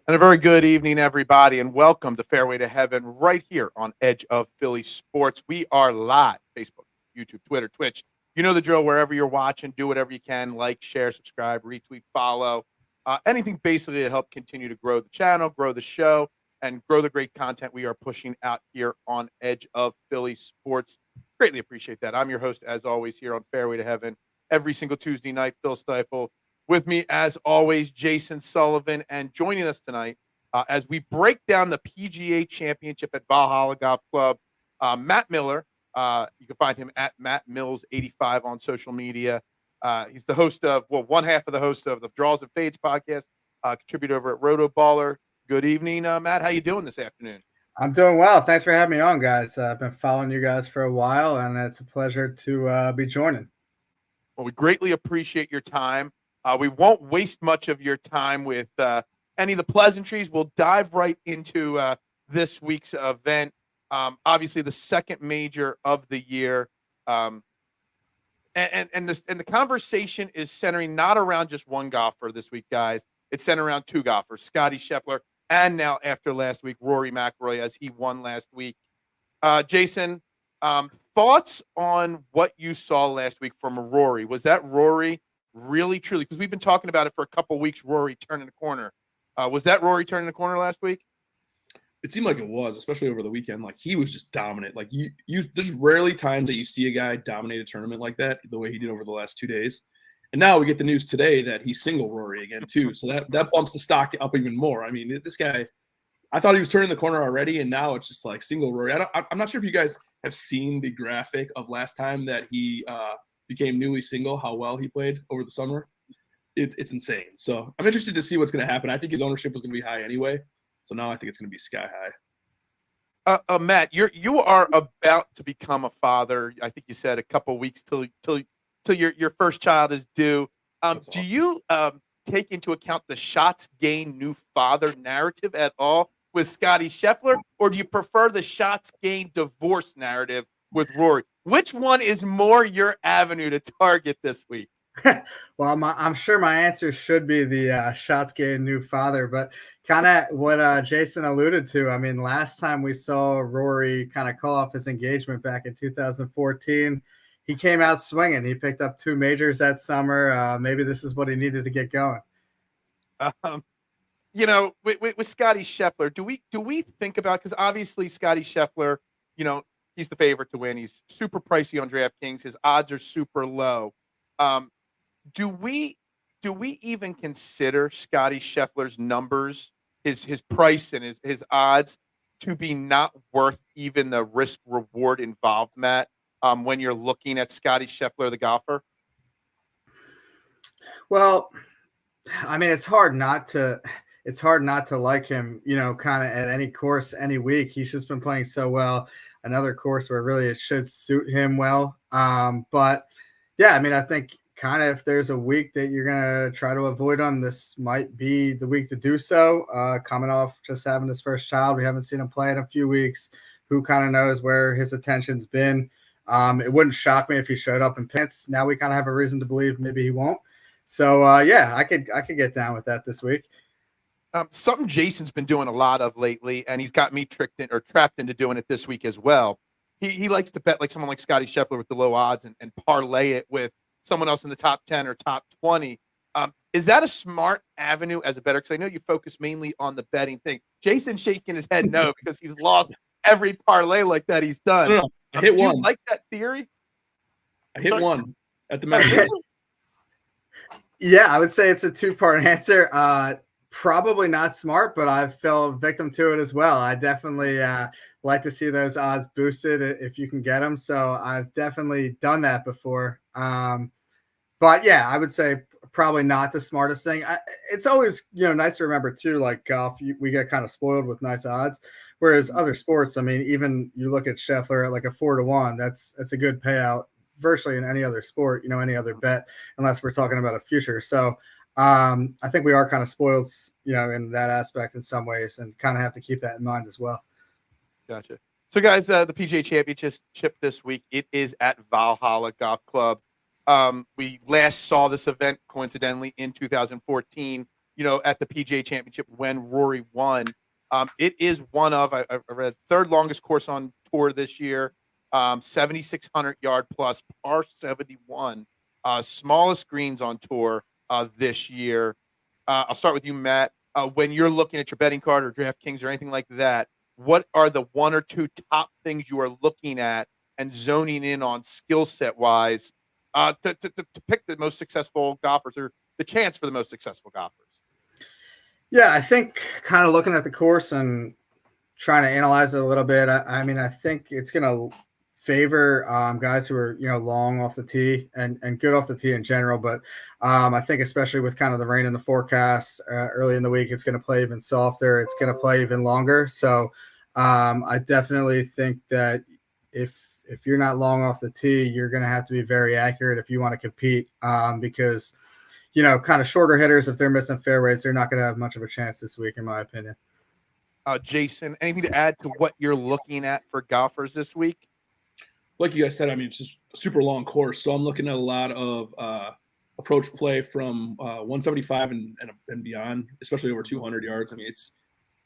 And a very good evening, everybody, and welcome to Fairway to Heaven right here on Edge of Philly Sports. We are live, Facebook, YouTube, Twitter, Twitch. You know the drill. Wherever you're watching, do whatever you can. Like, share, subscribe, retweet, follow. Anything basically to help continue to grow the channel, grow the show, and grow the great content we are pushing out here on Edge of Philly Sports. Greatly appreciate that. I'm your host, as always, here on Fairway to Heaven every single Tuesday night. Phil Stiefel. With me, as always, Jason Sullivan, and joining us tonight as we break down the PGA Championship at Valhalla Golf Club, Matt Miller. You can find him at Matt Mills85 on social media. He's the host of, one half of the host of the Draws and Fades podcast, contributor over at Rotoballer. Good evening, Matt. How you doing this afternoon? I'm doing well. Thanks for having me on, guys. I've been following you guys for a while, and it's a pleasure to be joining. Well, we greatly appreciate your time. We won't waste much of your time with any of the pleasantries. We'll dive right into this week's event. Obviously, the second major of the year, and the conversation is centering not around just one golfer this week, guys. It's centered around two golfers, Scottie Scheffler, and now after last week, Rory McIlroy, as he won last week. Jason, thoughts on what you saw last week from Rory? Was that Rory really, truly, because we've been talking about it for a couple of weeks, Rory turning the corner. Was that Rory turning the corner last week? It seemed like it was, especially over the weekend. Like, he was just dominant. Like, there's rarely times that you see a guy dominate a tournament like that, the way he did over the last 2 days. And now we get the news today that he's single Rory again, too. So that bumps the stock up even more. I mean, this guy, I thought he was turning the corner already, and now it's just like single Rory. I'm not sure if you guys have seen the graphic of last time that he became newly single, how well he played over the summer. It's insane. So I'm interested to see what's going to happen. I think his ownership was going to be high anyway. So now I think it's going to be sky high. Matt, you are about to become a father. I think you said a couple weeks till your first child is due. Do you take into account the shots gained new father narrative at all with Scottie Scheffler, or do you prefer the shots gained divorce narrative with Rory? Which one is more your avenue to target this week? Well, I'm sure my answer should be the shots gained new father, but kind of what Jason alluded to. I mean, last time we saw Rory kind of call off his engagement back in 2014, he came out swinging. He picked up 2 majors that summer. Maybe this is what he needed to get going. You know, with Scottie Scheffler, do we think about, because obviously Scottie Scheffler, he's the favorite to win. He's super pricey on DraftKings. His odds are super low. Do we even consider Scottie Scheffler's numbers, his price and his odds, to be not worth even the risk reward involved, Matt? When you're looking at Scottie Scheffler, the golfer? Well, I mean, it's hard not to like him, kind of at any course, any week. He's just been playing so well. Another course where really it should suit him well. But yeah, I mean, I think kind of if there's a week that you're going to try to avoid him, this might be the week to do so. Coming off just having his first child, we haven't seen him play in a few weeks. Who kind of knows where his attention's been? It wouldn't shock me if he showed up in pants. Now we kind of have a reason to believe maybe he won't. So yeah, I could get down with that this week. Something Jason's been doing a lot of lately, and he's got me trapped into doing it this week as well. He likes to bet like someone like Scottie Scheffler with the low odds and parlay it with someone else in the top 10 or top 20. Is that a smart avenue as a bettor? Because I know you focus mainly on the betting thing. Jason's shaking his head no, because he's lost every parlay like that he's done. No. I hit one. Do you like that theory? I hit one at the match. Yeah, I would say it's a 2-part answer. Probably not smart, but I've fell victim to it as well. I definitely like to see those odds boosted if you can get them. So I've definitely done that before. But yeah, I would say probably not the smartest thing. It's always, nice to remember too, like golf, we get kind of spoiled with nice odds. Whereas other sports, I mean, even you look at Scheffler at like a 4-1, that's a good payout virtually in any other sport, any other bet, unless we're talking about a future. So I think we are kind of spoiled, in that aspect in some ways, and kind of have to keep that in mind as well. Gotcha. So guys, the PGA Championship this week, it is at Valhalla Golf Club. We last saw this event coincidentally in 2014 at the PGA Championship when Rory won. It is one of, I read, third longest course on tour this year, 7,600 yard plus, par 71, smallest greens on tour this year. I'll start with you, Matt. When you're looking at your betting card or DraftKings or anything like that, what are the one or two top things you are looking at and zoning in on skill set wise to pick the most successful golfers or the chance for the most successful golfers? Yeah, I think kind of looking at the course and trying to analyze it a little bit. I mean, I think it's going to favor guys who are long off the tee and good off the tee in general. But I think especially with kind of the rain in the forecast early in the week, it's going to play even softer. It's going to play even longer. So I definitely think that if you're not long off the tee, you're going to have to be very accurate if you want to compete because kind of shorter hitters, if they're missing fairways, they're not going to have much of a chance this week, in my opinion. Jason, anything to add to what you're looking at for golfers this week? Like you guys said, I mean, it's just a super long course. So I'm looking at a lot of approach play from 175 and beyond, especially over 200 yards. I mean,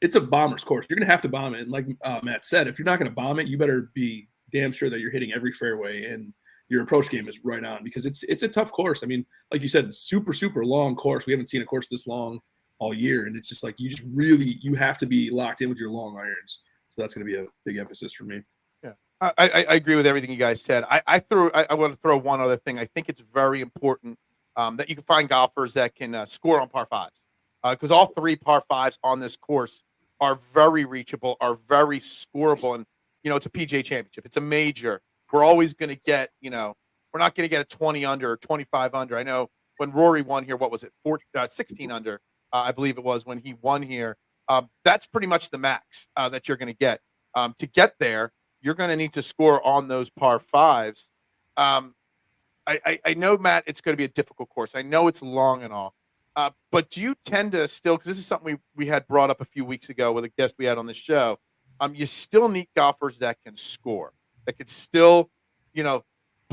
it's a bomber's course. You're going to have to bomb it. And like Matt said, if you're not going to bomb it, you better be damn sure that you're hitting every fairway and your approach game is right on because it's a tough course. I mean, like you said, super, super long course. We haven't seen a course this long all year. And it's just like you have to be locked in with your long irons. So that's going to be a big emphasis for me. Yeah, I agree with everything you guys said. I want to throw one other thing. I think it's very important that you can find golfers that can score on par fives because all three par fives on this course are very reachable, are very scoreable. And, it's a PGA Championship. It's a major. We're always going to get, we're not going to get a 20 under or 25 under. I know when Rory won here, what was it? 16 under, I believe it was when he won here. That's pretty much the max that you're going to get. To get there, you're going to need to score on those par fives. I know, Matt, it's going to be a difficult course. I know it's long and all. But do you tend to still, because this is something we had brought up a few weeks ago with a guest we had on the show, you still need golfers that can score, that could still,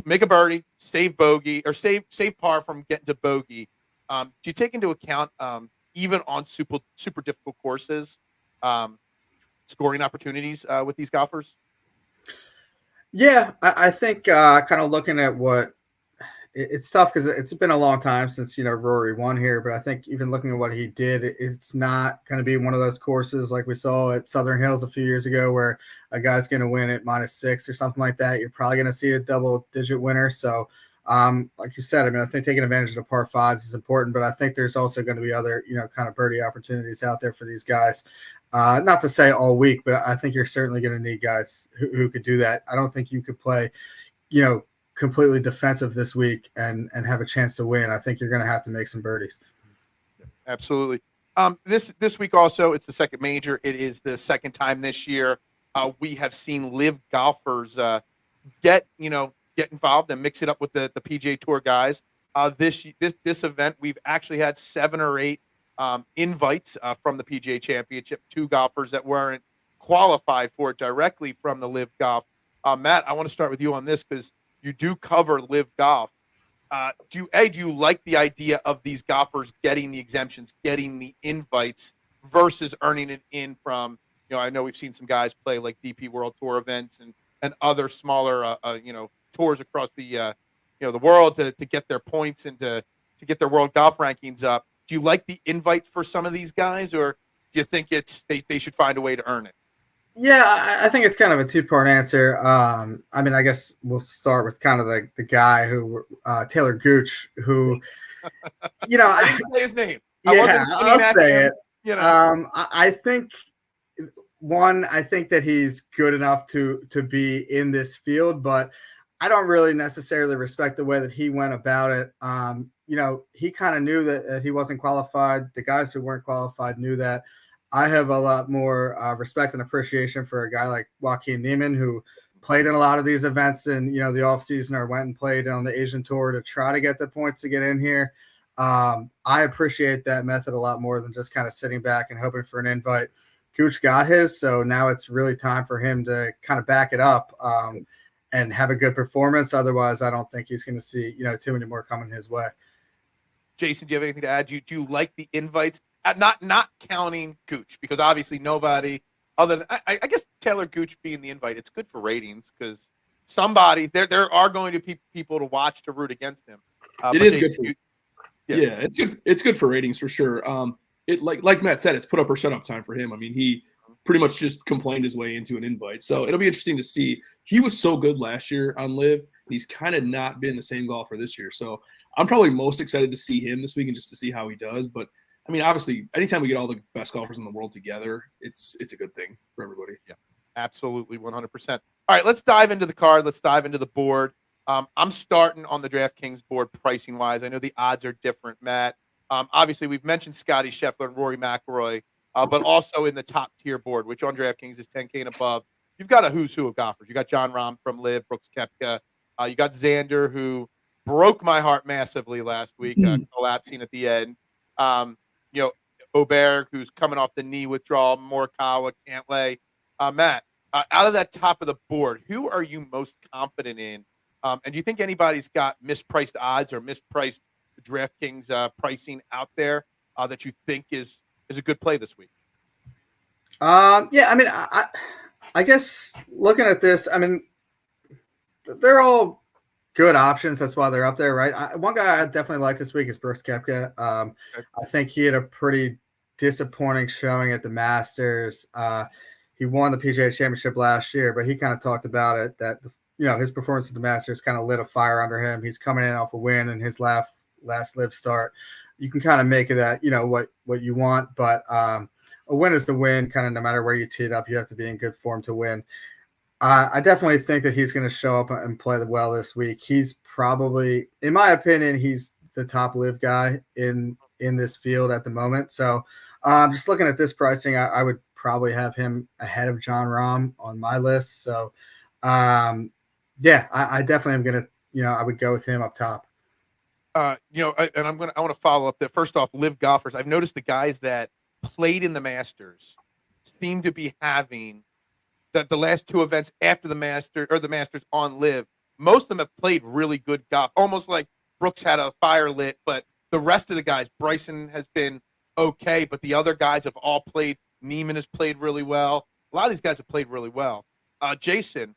make a birdie, save bogey, or save par from getting to bogey. Do you take into account, even on super difficult courses, scoring opportunities with these golfers? Yeah, I think kind of looking at what it's tough because it's been a long time since Rory won here, but I think even looking at what he did, it's not going to be one of those courses like we saw at Southern Hills a few years ago where a guy's going to win at -6 or something like that. You're probably going to see a double-digit winner. So, like you said, I mean, I think taking advantage of the par fives is important, but I think there's also going to be other kind of birdie opportunities out there for these guys. Not to say all week, but I think you're certainly going to need guys who could do that. I don't think you could play, completely defensive this week and have a chance to win. I think you're going to have to make some birdies. Absolutely. This week also, it's the second major. It is the second time this year we have seen LIV golfers get involved and mix it up with the PGA Tour guys. This event, we've actually had 7 or 8 invites from the PGA Championship, 2 golfers that weren't qualified for it directly from the LIV Golf. Matt, I want to start with you on this because you do cover LIV Golf. Do you like the idea of these golfers getting the exemptions, getting the invites versus earning it in from, I know we've seen some guys play like DP World Tour events and other smaller, tours across the, the world to get their points and to get their world golf rankings up. Do you like the invite for some of these guys, or do you think they should find a way to earn it? Yeah, I think it's kind of a 2-part answer. I mean, I guess we'll start with kind of the guy who Taylor Gooch, who, I didn't say his name. Yeah, I'll say it. I think I think that he's good enough to be in this field, but I don't really necessarily respect the way that he went about it. He kind of knew that he wasn't qualified. The guys who weren't qualified knew that. I have a lot more respect and appreciation for a guy like Joaquin Niemann, who played in a lot of these events in, the offseason or went and played on the Asian Tour to try to get the points to get in here. I appreciate that method a lot more than just kind of sitting back and hoping for an invite. Gooch got his, so now it's really time for him to kind of back it up and have a good performance. Otherwise, I don't think he's going to see, too many more coming his way. Jason, do you have anything to add? Do you like the invites? not counting Gooch, because obviously nobody other than I guess Taylor Gooch being the invite, it's good for ratings because somebody there are going to be people to watch to root against him. It but is Jason, good for yeah, it's good. It's good for ratings for sure. It like Matt said, it's put up or shut up time for him. I mean, he pretty much just complained his way into an invite. So it'll be interesting to see. He was so good last year on LIV. He's kind of not been the same golfer this year. So I'm probably most excited to see him this week and just to see how he does. But I mean, obviously, anytime we get all the best golfers in the world together, it's a good thing for everybody. Yeah, absolutely, 100%. All right, let's dive into the card. Let's dive into the board. I'm starting on the DraftKings board pricing wise. I know the odds are different, Matt. Obviously, we've mentioned Scottie Scheffler and Rory McIlroy, but also in the top tier board, which on DraftKings is 10K and above. You've got a who's who of golfers. You got John Rahm from LIV, Brooks Koepka. You got Xander, who broke my heart massively last week, collapsing at the end. Oberg, who's coming off the knee withdrawal, Morikawa, Cantlay. Matt, out of that top of the board, who are you most confident in? And do you think anybody's got mispriced odds or mispriced DraftKings pricing out there that you think is a good play this week? Yeah, I mean, I guess looking at this, I mean, they're all good options. That's why they're up there, right? One guy I definitely like this week is Brooks Koepka. I think he had a pretty disappointing showing at the Masters. He won the PGA Championship last year, but he kind of talked about it that his performance at the Masters kind of lit a fire under him. He's coming in off a win in his last LIV start. You can kind of make of that, what you want, but a win is the win. Kind of no matter where you tee it up, you have to be in good form to win. I definitely think that he's going to show up and play well this week. He's probably, in my opinion, he's the top LIV guy in this field at the moment. So just looking at this pricing, I would probably have him ahead of John Rahm on my list. So I definitely am going to, I would go with him up top. And I want to follow up that. First off, LIV golfers, I've noticed the guys that played in the Masters seem to be having the last two events after the Masters on LIV. Most of them have played really good golf, almost like Brooks had a fire lit, but the rest of the guys, Bryson has been okay, but the other guys have all played. Neiman has played really well. A lot of these guys have played really well. Jason,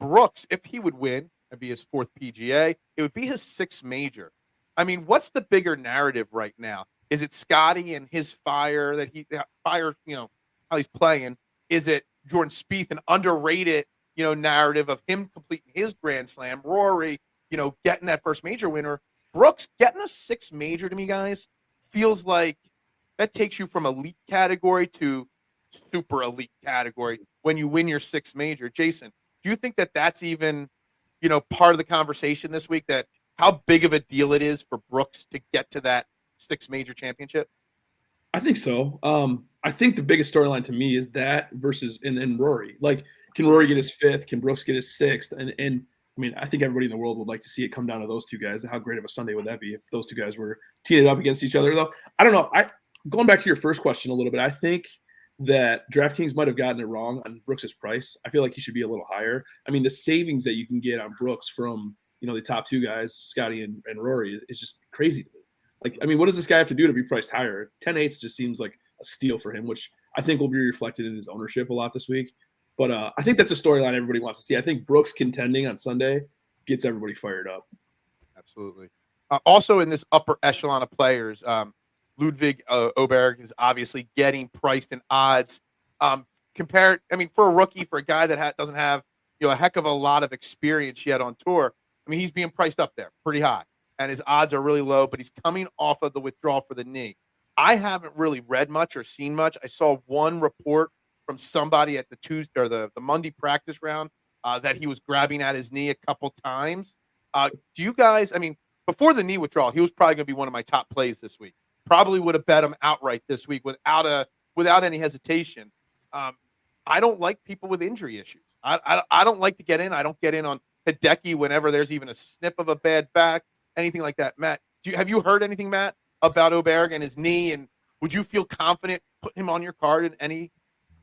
Brooks, if he would win, it'd be his fourth PGA. It would be his sixth major. I mean, what's the bigger narrative right now? Is it Scottie and his fire how he's playing? Is it Jordan Spieth, an underrated, narrative of him completing his Grand Slam? Rory, getting that first major winner. Brooks getting a sixth major, to me, guys, feels like that takes you from elite category to super elite category when you win your sixth major. Jason, do you think that that's even, part of the conversation this week, that how big of a deal it is for Brooks to get to that sixth major championship? I think so. I think the biggest storyline to me is that versus and Rory. Like, can Rory get his fifth? Can Brooks get his sixth? And I mean, I think everybody in the world would like to see it come down to those two guys. How great of a Sunday would that be if those two guys were teeing it up against each other? Though I don't know. Going back to your first question a little bit, I think that DraftKings might have gotten it wrong on Brooks's price. I feel like he should be a little higher. I mean, the savings that you can get on Brooks from the top two guys, Scottie and Rory, is just crazy to me. Like, I mean, what does this guy have to do to be priced higher? 10-8 just seems like a steal for him, which I think will be reflected in his ownership a lot this week. But I think that's a storyline everybody wants to see. I think Brooks contending on Sunday gets everybody fired up. Absolutely. Also in this upper echelon of players, Ludwig Oberg is obviously getting priced in odds. For a rookie, for a guy that doesn't have a heck of a lot of experience yet on tour, I mean, he's being priced up there pretty high, and his odds are really low, but he's coming off of the withdrawal for the knee. I haven't really read much or seen much. I saw one report from somebody at the Tuesday or the Monday practice round that he was grabbing at his knee a couple times. Do you guys, before the knee withdrawal, he was probably going to be one of my top plays this week. Probably would have bet him outright this week without any hesitation. I don't like people with injury issues. I don't like to get in. I don't get in on Hideki whenever there's even a sniff of a bad back, anything like that. Matt, have you heard anything, Matt, about Oberg and his knee? And would you feel confident putting him on your card in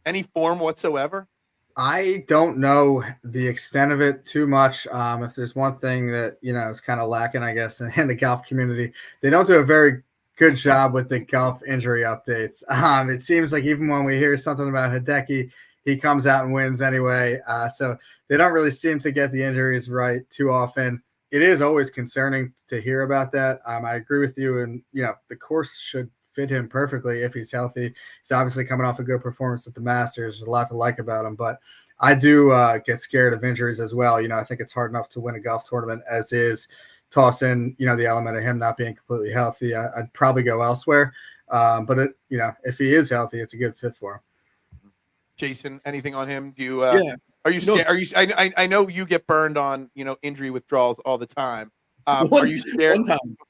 any form whatsoever? I don't know the extent of it too much. If there's one thing that is kind of lacking, I guess, in the golf community, they don't do a very good job with the golf injury updates. It seems like even when we hear something about Hideki, he comes out and wins anyway. So they don't really seem to get the injuries right too often. It is always concerning to hear about that. I agree with you, and the course should fit him perfectly if he's healthy. He's obviously coming off a good performance at the Masters. There's a lot to like about him, but I do get scared of injuries as well. I think it's hard enough to win a golf tournament as is. Toss in, the element of him not being completely healthy. I'd probably go elsewhere. But if he is healthy, it's a good fit for him. Jason, anything on him? Do you? Yeah. Are you scared? Are you? I know you get burned on injury withdrawals all the time. Are you scared?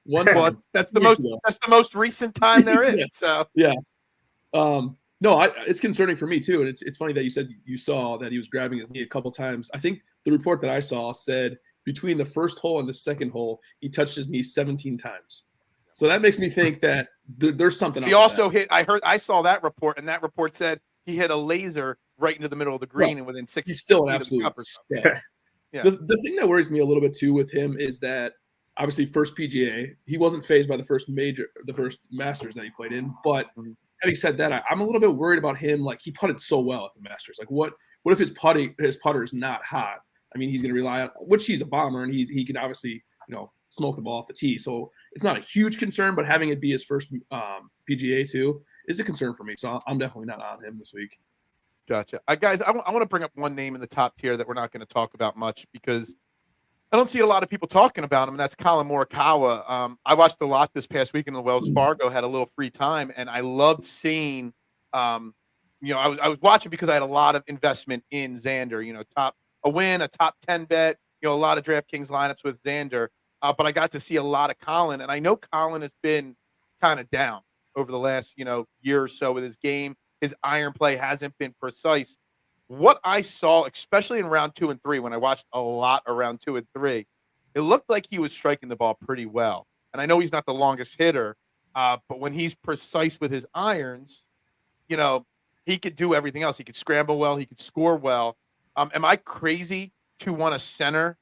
One time. Well, that's the most recent time there is. So yeah. No, it's concerning for me too, and it's funny that you said you saw that he was grabbing his knee a couple times. I think the report that I saw said between the first hole and the second hole, he touched his knee 17 times. So that makes me think that there's something. He also hit. I saw that report, and that report said he hit a laser right into the middle of the green, and within 6 he's still an absolute stud. Yeah. The thing that worries me a little bit too with him is that obviously first PGA, he wasn't fazed by the first Masters that he played in. But having said that, I'm a little bit worried about him. Like, he putted so well at the Masters. Like, what if his putter is not hot? I mean, he's going to rely on, which he's a bomber, and he can obviously smoke the ball off the tee. So it's not a huge concern, but having it be his first PGA too is a concern for me. So I'm definitely not on him this week. Gotcha. Guys, I want to bring up one name in the top tier that we're not going to talk about much because I don't see a lot of people talking about him, and that's Colin Morikawa. I watched a lot this past week in the Wells Fargo, had a little free time, and I loved seeing, I was watching because I had a lot of investment in Xander, a win, a top 10 bet, a lot of DraftKings lineups with Xander. But I got to see a lot of Colin, and I know Colin has been kind of down over the last, year or so with his game. His iron play hasn't been precise. What I saw, especially in round 2 and 3, when I watched a lot around 2 and 3, it looked like he was striking the ball pretty well. And I know he's not the longest hitter, but when he's precise with his irons, he could do everything else. He could scramble well. He could score well. Am I crazy to want to center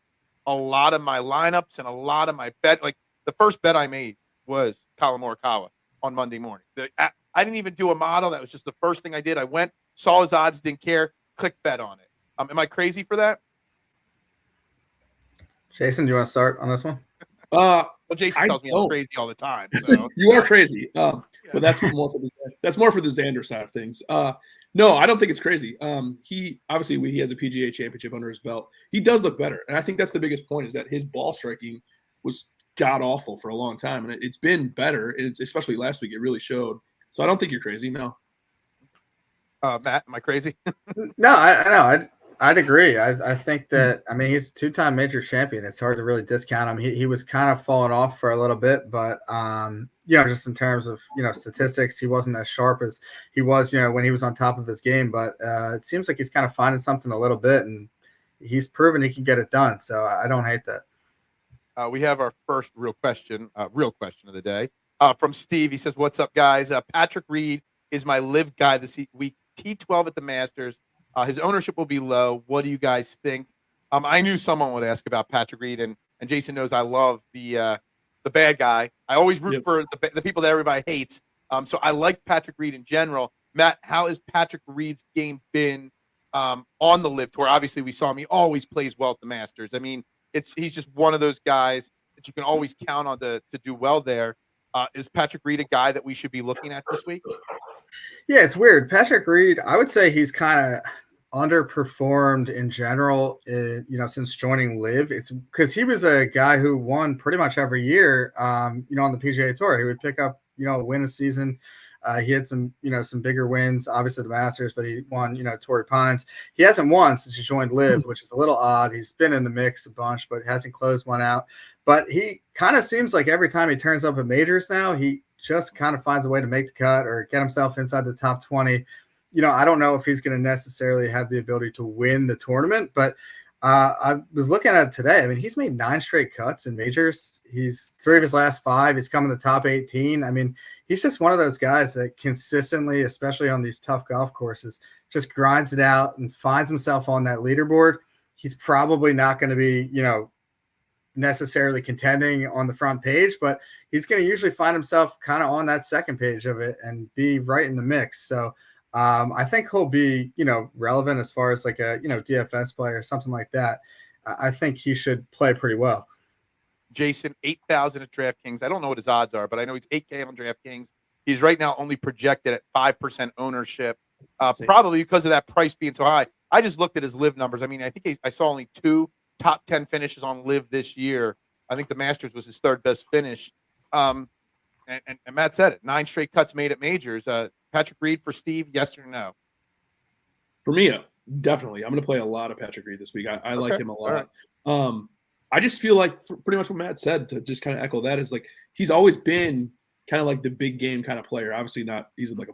a lot of my lineups and a lot of my bet? Like, the first bet I made was Colin Morikawa on Monday morning. I didn't even do a model. That was just the first thing I did. I went, saw his odds, didn't care, click bet on it. Am I crazy for that? Jason, do you want to start on this one? Well, Jason tells me I'm crazy all the time. So you are crazy, but that's more for the Xander side of things. No, I don't think it's crazy. He has a PGA championship under his belt. He does look better, and I think that's the biggest point is that his ball striking was god awful for a long time, and it's been better. And especially last week, it really showed. So I don't think you're crazy. No. Matt, am I crazy? No, I'd agree. I think that, he's a 2-time major champion. It's hard to really discount him. He was kind of falling off for a little bit, but just in terms of statistics, he wasn't as sharp as he was when he was on top of his game. But it seems like he's kind of finding something a little bit, and he's proven he can get it done. So I don't hate that. We have our first real question of the day from Steve. He says, "What's up, guys? Patrick Reed is my live guy this week. T12 at the Masters. His ownership will be low. What do you guys think?" I knew someone would ask about Patrick Reed, and Jason knows I love the bad guy. I always root for the people that everybody hates. So I like Patrick Reed in general. Matt, how has Patrick Reed's game been on the LIV Tour? Obviously, we saw him. He always plays well at the Masters. I mean, he's just one of those guys that you can always count on to do well there. Is Patrick Reed a guy that we should be looking at this week? Yeah, it's weird. Patrick Reed, I would say he's kind of underperformed in general, since joining LIV. It's because he was a guy who won pretty much every year, on the PGA Tour. He would pick up, win a season. He had some bigger wins, obviously the Masters, but he won, Torrey Pines. He hasn't won since he joined LIV, which is a little odd. He's been in the mix a bunch, but hasn't closed one out. But he kind of seems like every time he turns up at majors now, he just kind of finds a way to make the cut or get himself inside the top 20. I don't know if he's going to necessarily have the ability to win the tournament, but I was looking at it today. I mean, he's made 9 straight cuts in majors. He's 3 of his last 5. He's come in the top 18. I mean, he's just one of those guys that consistently, especially on these tough golf courses, just grinds it out and finds himself on that leaderboard. He's probably not going to be, necessarily contending on the front page, but he's going to usually find himself kind of on that second page of it and be right in the mix. So I think he'll be, relevant as far as like a, DFS player or something like that. I think he should play pretty well. Jason, 8,000 at DraftKings. I don't know what his odds are, but I know he's 8K on DraftKings. He's right now only projected at 5% ownership, probably because of that price being so high. I just looked at his LIV numbers. I mean, I think I saw only 2 top 10 finishes on LIV this year. I think the Masters was his third best finish. And Matt said it, 9 straight cuts made at majors. Patrick Reed for Steve, yes or no? For me, definitely. I'm going to play a lot of Patrick Reed this week. I like him a lot. Right. I just feel like pretty much what Matt said, to just kind of echo that, is like he's always been kind of like the big game kind of player. Obviously not, he's like a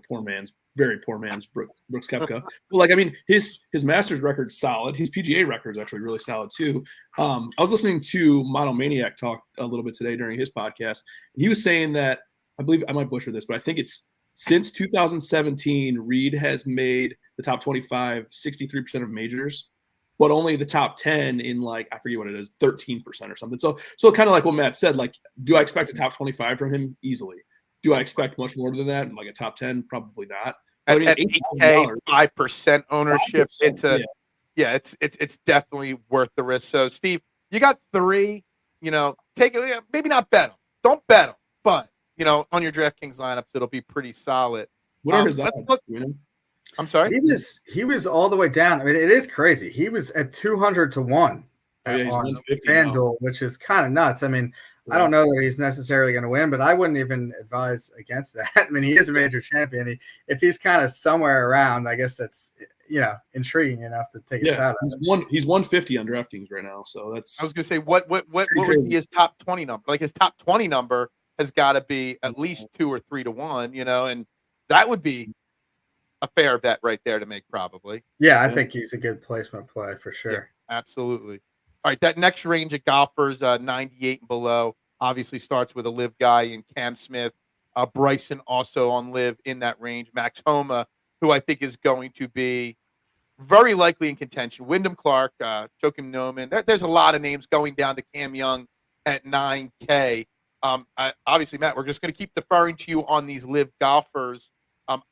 very poor man's Brooks Koepka. But like, I mean, his Masters record's solid. His PGA record's actually really solid too. I was listening to Monomaniac talk a little bit today during his podcast. And he was saying that, I believe I might butcher this, but I think it's since 2017, Reed has made the top 25, 63% of majors, but only the top 10 in like, I forget what it is, 13% or something. So kind of like what Matt said, like, do I expect a top 25 from him? Easily. Do I expect much more than that? Like a top 10? Probably not. At 8K, 5% ownership, 5%, it's definitely worth the risk. So Steve, you got 3, take it, maybe not bet them. Don't bet them, but on your DraftKings lineups, it'll be pretty solid. What are his odds? I'm sorry. He was all the way down. I mean, it is crazy. He was at 200 to 1 on FanDuel, which is kind of nuts. I mean, I don't know that he's necessarily going to win, but I wouldn't even advise against that. I mean, he is a major champion. If he's kind of somewhere around, I guess that's intriguing enough to take a shot at. He's 150 on DraftKings right now, so that's. I was going to say, what would be his top 20 number? Like his top 20 number has got to be at least 2 or 3 to 1, and that would be a fair bet right there to make, probably. Yeah, I think he's a good placement play for sure. Yeah, absolutely. All right, that next range of golfers, 98 and below, obviously starts with a LIV guy in Cam Smith. Bryson also on LIV in that range. Max Homa, who I think is going to be very likely in contention. Wyndham Clark, Joakim Noman. There's a lot of names going down to Cam Young at 9K. Obviously, Matt, we're just going to keep deferring to you on these LIV golfers.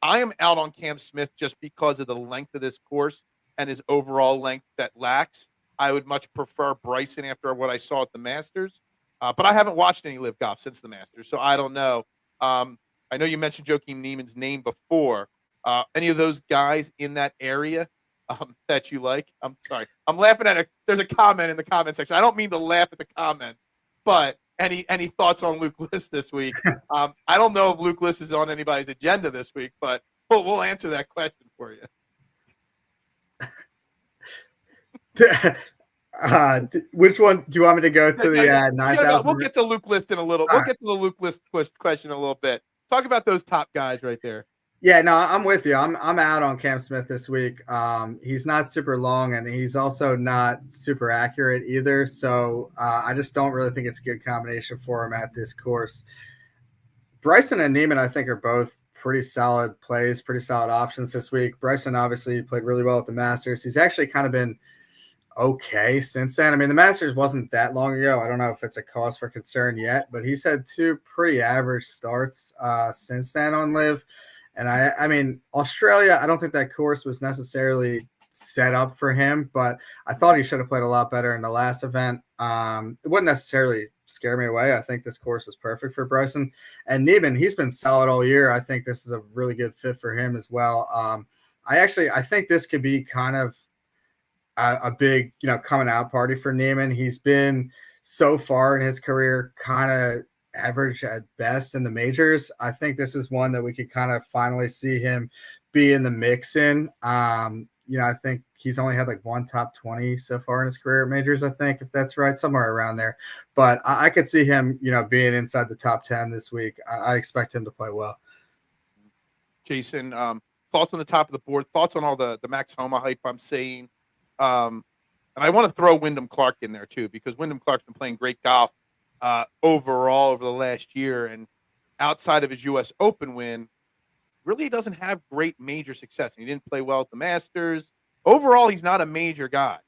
I am out on Cam Smith just because of the length of this course and his overall length that lacks. I would much prefer Bryson after what I saw at the Masters. But I haven't watched any LIV golf since the Masters, so I don't know. I know you mentioned Joakim Neiman's name before. Any of those guys in that area that you like? I'm sorry. I'm laughing at it. There's a comment in the comment section. I don't mean to laugh at the comment, but any thoughts on Luke List this week? I don't know if Luke List is on anybody's agenda this week, but we'll answer that question for you. Which one do you want me to go to? The 9,000. We'll get to Luke List in a little. We'll get to the Luke List question in a little bit. Talk about those top guys right there. Yeah, no, I'm with you. I'm out on Cam Smith this week. He's not super long, and he's also not super accurate either. So I just don't really think it's a good combination for him at this course. Bryson and Neiman, I think, are both pretty solid plays, pretty solid options this week. Bryson obviously played really well at the Masters. He's actually kind of been okay since then. I mean, the Masters wasn't that long ago. I don't know if it's a cause for concern yet, but he's had 2 pretty average starts since then on LIV. And I mean, Australia, I don't think that course was necessarily set up for him, but I thought he should have played a lot better in the last event. It wouldn't necessarily scare me away. I think this course is perfect for Bryson. And Neiman, he's been solid all year. I think this is a really good fit for him as well. I think this could be kind of a big, coming out party for Neiman. He's been so far in his career kind of average at best in the majors. I think this is one that we could kind of finally see him be in the mix in. I think he's only had like 1 top 20 so far in his career at majors, I think, if that's right, somewhere around there. But I could see him, being inside the top 10 this week. I expect him to play well. Jason, thoughts on the top of the board, thoughts on all the Max Homa hype I'm seeing. And I want to throw Wyndham Clark in there too, because Wyndham Clark's been playing great golf overall over the last year, and outside of his U.S. Open win, really doesn't have great major success. He didn't play well at the Masters. Overall, he's not a major guy,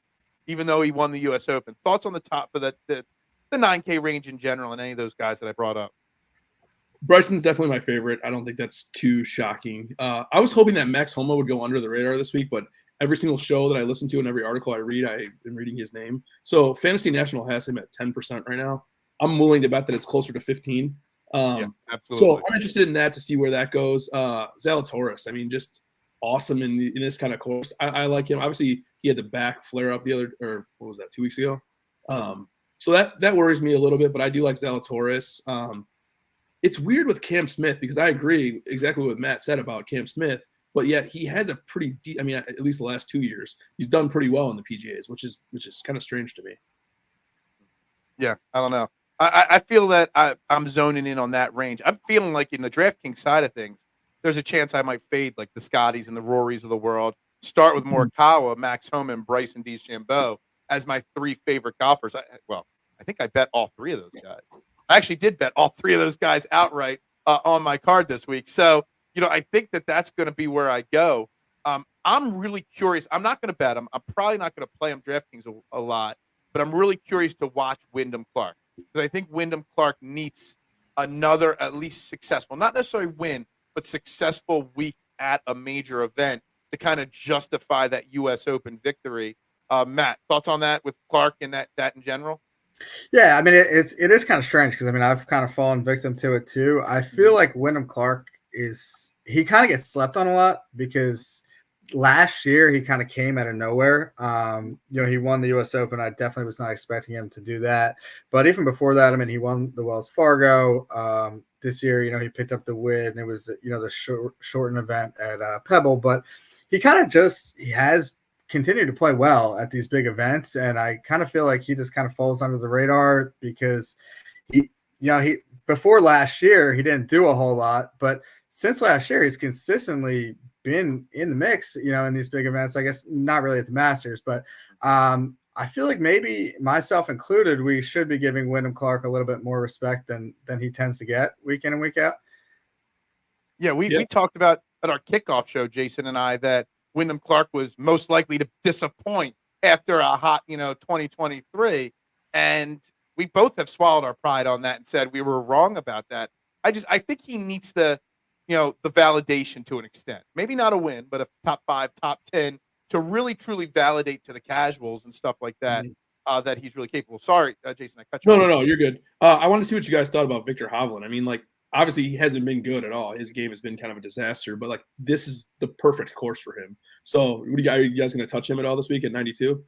even though he won the U.S. Open. Thoughts on the top of the 9K range in general and any of those guys that I brought up? Bryson's definitely my favorite. I don't think that's too shocking. I was hoping that Max Homa would go under the radar this week, but every single show that I listen to and every article I read, I've been reading his name. So Fantasy National has him at 10% right now. I'm willing to bet that it's closer to 15. Absolutely. So I'm interested in that to see where that goes. Zalatoris, I mean, just awesome in this kind of course. I like him. Obviously, he had the back flare up what was that, 2 weeks ago? So that worries me a little bit, but I do like Zalatoris. It's weird with Cam Smith because I agree exactly what Matt said about Cam Smith, but yet he has a pretty I mean, at least the last 2 years, he's done pretty well in the PGAs, which is kind of strange to me. Yeah, I don't know. I feel that I'm zoning in on that range. I'm feeling like in the DraftKings side of things, there's a chance I might fade like the Scotties and the Rorys of the world. Start with Morikawa, Max Homa, and Bryson DeChambeau as my 3 favorite golfers. I think I bet all 3 of those guys. I actually did bet all 3 of those guys outright on my card this week. So, I think that's going to be where I go. I'm really curious. I'm not going to bet him. I'm probably not going to play him DraftKings a lot, but I'm really curious to watch Wyndham Clark because I think Wyndham Clark needs another at least successful, not necessarily win, but successful week at a major event to kind of justify that U.S. Open victory. Matt, thoughts on that with Clark and that in general? Yeah, I mean, it is kind of strange because, I mean, I've kind of fallen victim to it too. I feel like Wyndham Clark he kind of gets slept on a lot because last year he kind of came out of nowhere. He won the U.S. Open. I definitely was not expecting him to do that. But even before that, I mean, he won the Wells Fargo. This year, he picked up the win. It was, the shortened event at Pebble. But he kind of he has continue to play well at these big events, and I kind of feel like he just kind of falls under the radar because he before last year he didn't do a whole lot, but since last year he's consistently been in the mix, in these big events. I guess not really at the Masters, but I feel like maybe myself included, we should be giving Wyndham Clark a little bit more respect than he tends to get week in and week out. Yeah, we talked about at our kickoff show, Jason and I, that Wyndham Clark was most likely to disappoint after a hot, 2023. And we both have swallowed our pride on that and said we were wrong about that. I think he needs the validation to an extent. Maybe not a win, but a top 5, top 10 to really, truly validate to the casuals and stuff like that, that he's really capable. Sorry, Jason, I cut you off. No, you're good. I want to see what you guys thought about Victor Hovland. I mean, obviously he hasn't been good at all. His game has been kind of a disaster, but this is the perfect course for him. So are you guys going to touch him at all this week at 92?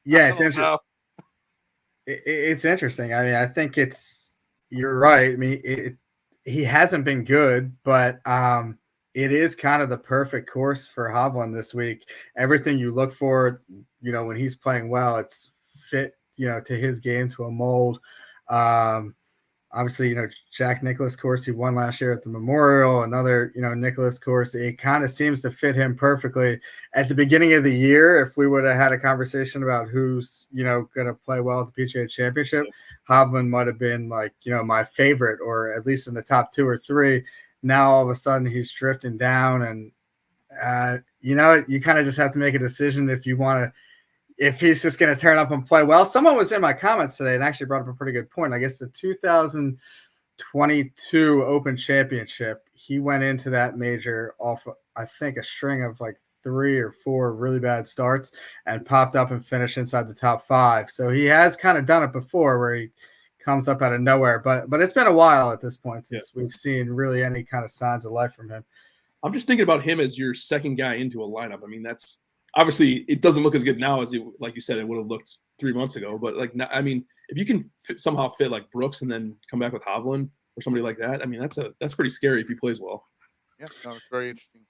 Yeah, it's interesting. It's interesting. I mean, I think you're right. I mean, he hasn't been good, but it is kind of the perfect course for Hovland this week. Everything you look for, when he's playing well, it's fit, to his game, to a mold. Obviously, Jack Nicklaus course he won last year at the Memorial, another, Nicklaus course. It kind of seems to fit him perfectly. At the beginning of the year, if we would have had a conversation about who's, going to play well at the PGA Championship, Hovland might have been my favorite, or at least in the top 2 or 3. Now, all of a sudden, he's drifting down, and, you kind of just have to make a decision if he's just going to turn up and play well. Someone was in my comments today and actually brought up a pretty good point. I guess the 2022 Open Championship, he went into that major off, I think, a string of 3 or 4 really bad starts and popped up and finished inside the top 5. So he has kind of done it before where he comes up out of nowhere. But it's been a while at this point since we've seen really any kind of signs of life from him. I'm just thinking about him as your second guy into a lineup. I mean, that's obviously it doesn't look as good now as like you said it would have looked 3 months ago. But I mean, if you can somehow fit Brooks and then come back with Hovland or somebody like that, I mean, that's pretty scary if he plays well. Yeah, no, it's very interesting.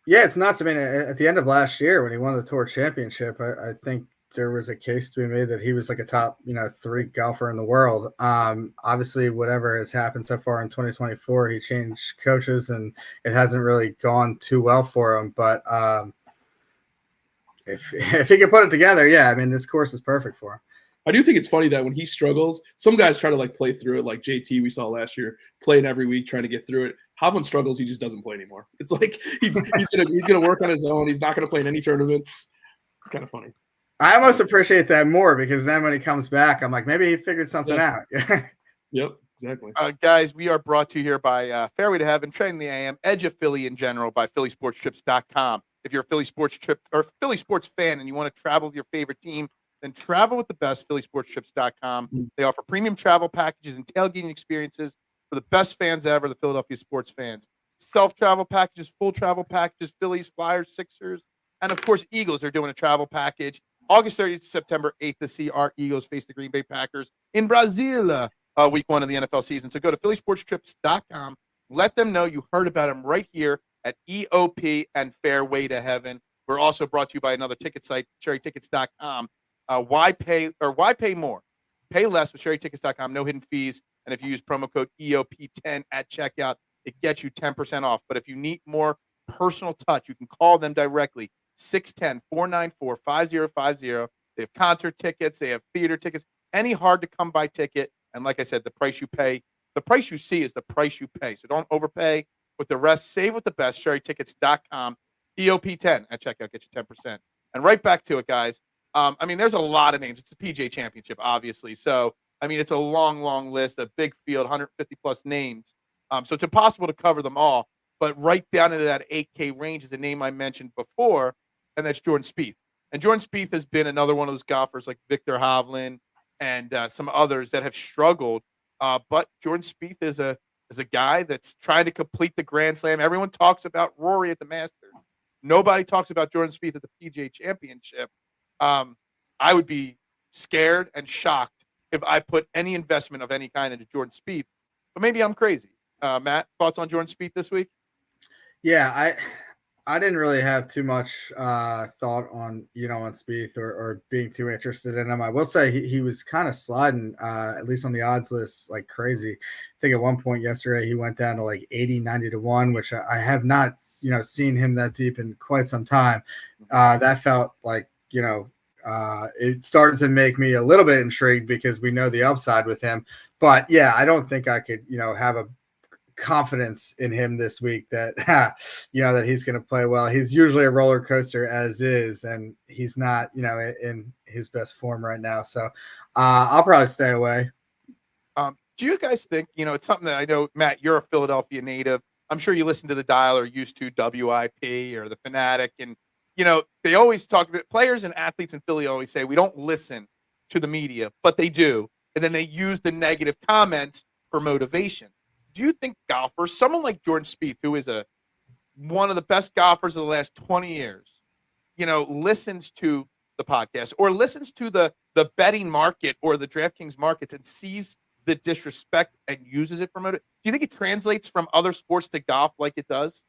Yeah, it's nuts. I mean, at the end of last year when he won the Tour Championship, I think there was a case to be made that he was a top, 3 golfer in the world. Obviously, whatever has happened so far in 2024, he changed coaches and it hasn't really gone too well for him. But if he can put it together, yeah, I mean, this course is perfect for him. I do think it's funny that when he struggles, some guys try to play through it, like JT we saw last year, playing every week trying to get through it. Hovland struggles, he just doesn't play anymore. It's he's gonna work on his own. He's not gonna play in any tournaments. It's kind of funny. I almost appreciate that more because then when he comes back, I'm like, maybe he figured something out. Yep, Exactly. Guys, we are brought to you here by Fairway to Heaven, Training the AM, Edge of Philly in general by PhillySportsTrips.com. If you're a Philly sports trip or Philly sports fan and you want to travel with your favorite team, then travel with the best, PhillySportsTrips.com. They offer premium travel packages and tailgating experiences for the best fans ever, the Philadelphia sports fans. Self-travel packages, full travel packages, Phillies, Flyers, Sixers, and of course, Eagles are doing a travel package. August 30th to September 8th to see our Eagles face the Green Bay Packers in Brazil. Week 1 of the NFL season. So go to PhillySportsTrips.com. Let them know you heard about them right here at EOP and Fairway to Heaven. We're also brought to you by another ticket site, SherryTickets.com. Why pay more? Pay less with SherryTickets.com. No hidden fees. And if you use promo code EOP10 at checkout, it gets you 10% off. But if you need more personal touch, you can call them directly, 610-494-5050. They have concert tickets. They have theater tickets. Any hard-to-come-by ticket. And like I said, the price you pay, the price you see is the price you pay. So don't overpay with the rest. Save with the best, SherryTickets.com. EOP10 at checkout, get you 10%. And right back to it, guys. I mean, there's a lot of names. It's a PGA Championship, obviously. So, I mean, it's a long, long list, a big field, 150-plus names. So it's impossible to cover them all. But right down into that 8K range is a name I mentioned before, and that's Jordan Spieth. And Jordan Spieth has been another one of those golfers like Victor Hovland and some others that have struggled. But Jordan Spieth is a guy that's trying to complete the Grand Slam. Everyone talks about Rory at the Masters. Nobody talks about Jordan Spieth at the PGA Championship. I would be scared and shocked if I put any investment of any kind into Jordan Spieth. But maybe I'm crazy. Matt, thoughts on Jordan Spieth this week? Yeah, I didn't really have too much thought on on Spieth or being too interested in him. I will say he was kind of sliding at least on the odds list like crazy. I think at one point yesterday he went down to like 80, 90 to 1, which I have not seen him that deep in quite some time. That felt like it started to make me a little bit intrigued because we know the upside with him. But yeah, I don't think I could have a confidence in him this week that that he's going to play well. He's usually a roller coaster as is, and he's not in his best form right now. So I'll probably stay away. Do you guys think it's something that I know, Matt, you're a Philadelphia native. I'm sure you listen to the Dial or used to WIP or the Fanatic, and they always talk about players and athletes in Philly always say we don't listen to the media, but they do, and then they use the negative comments for motivation. Do you think golfers, someone like Jordan Spieth, who is one of the best golfers of the last 20 years, listens to the podcast or listens to the betting market or the DraftKings markets and sees the disrespect and uses it for motivation? Do you think it translates from other sports to golf like it does?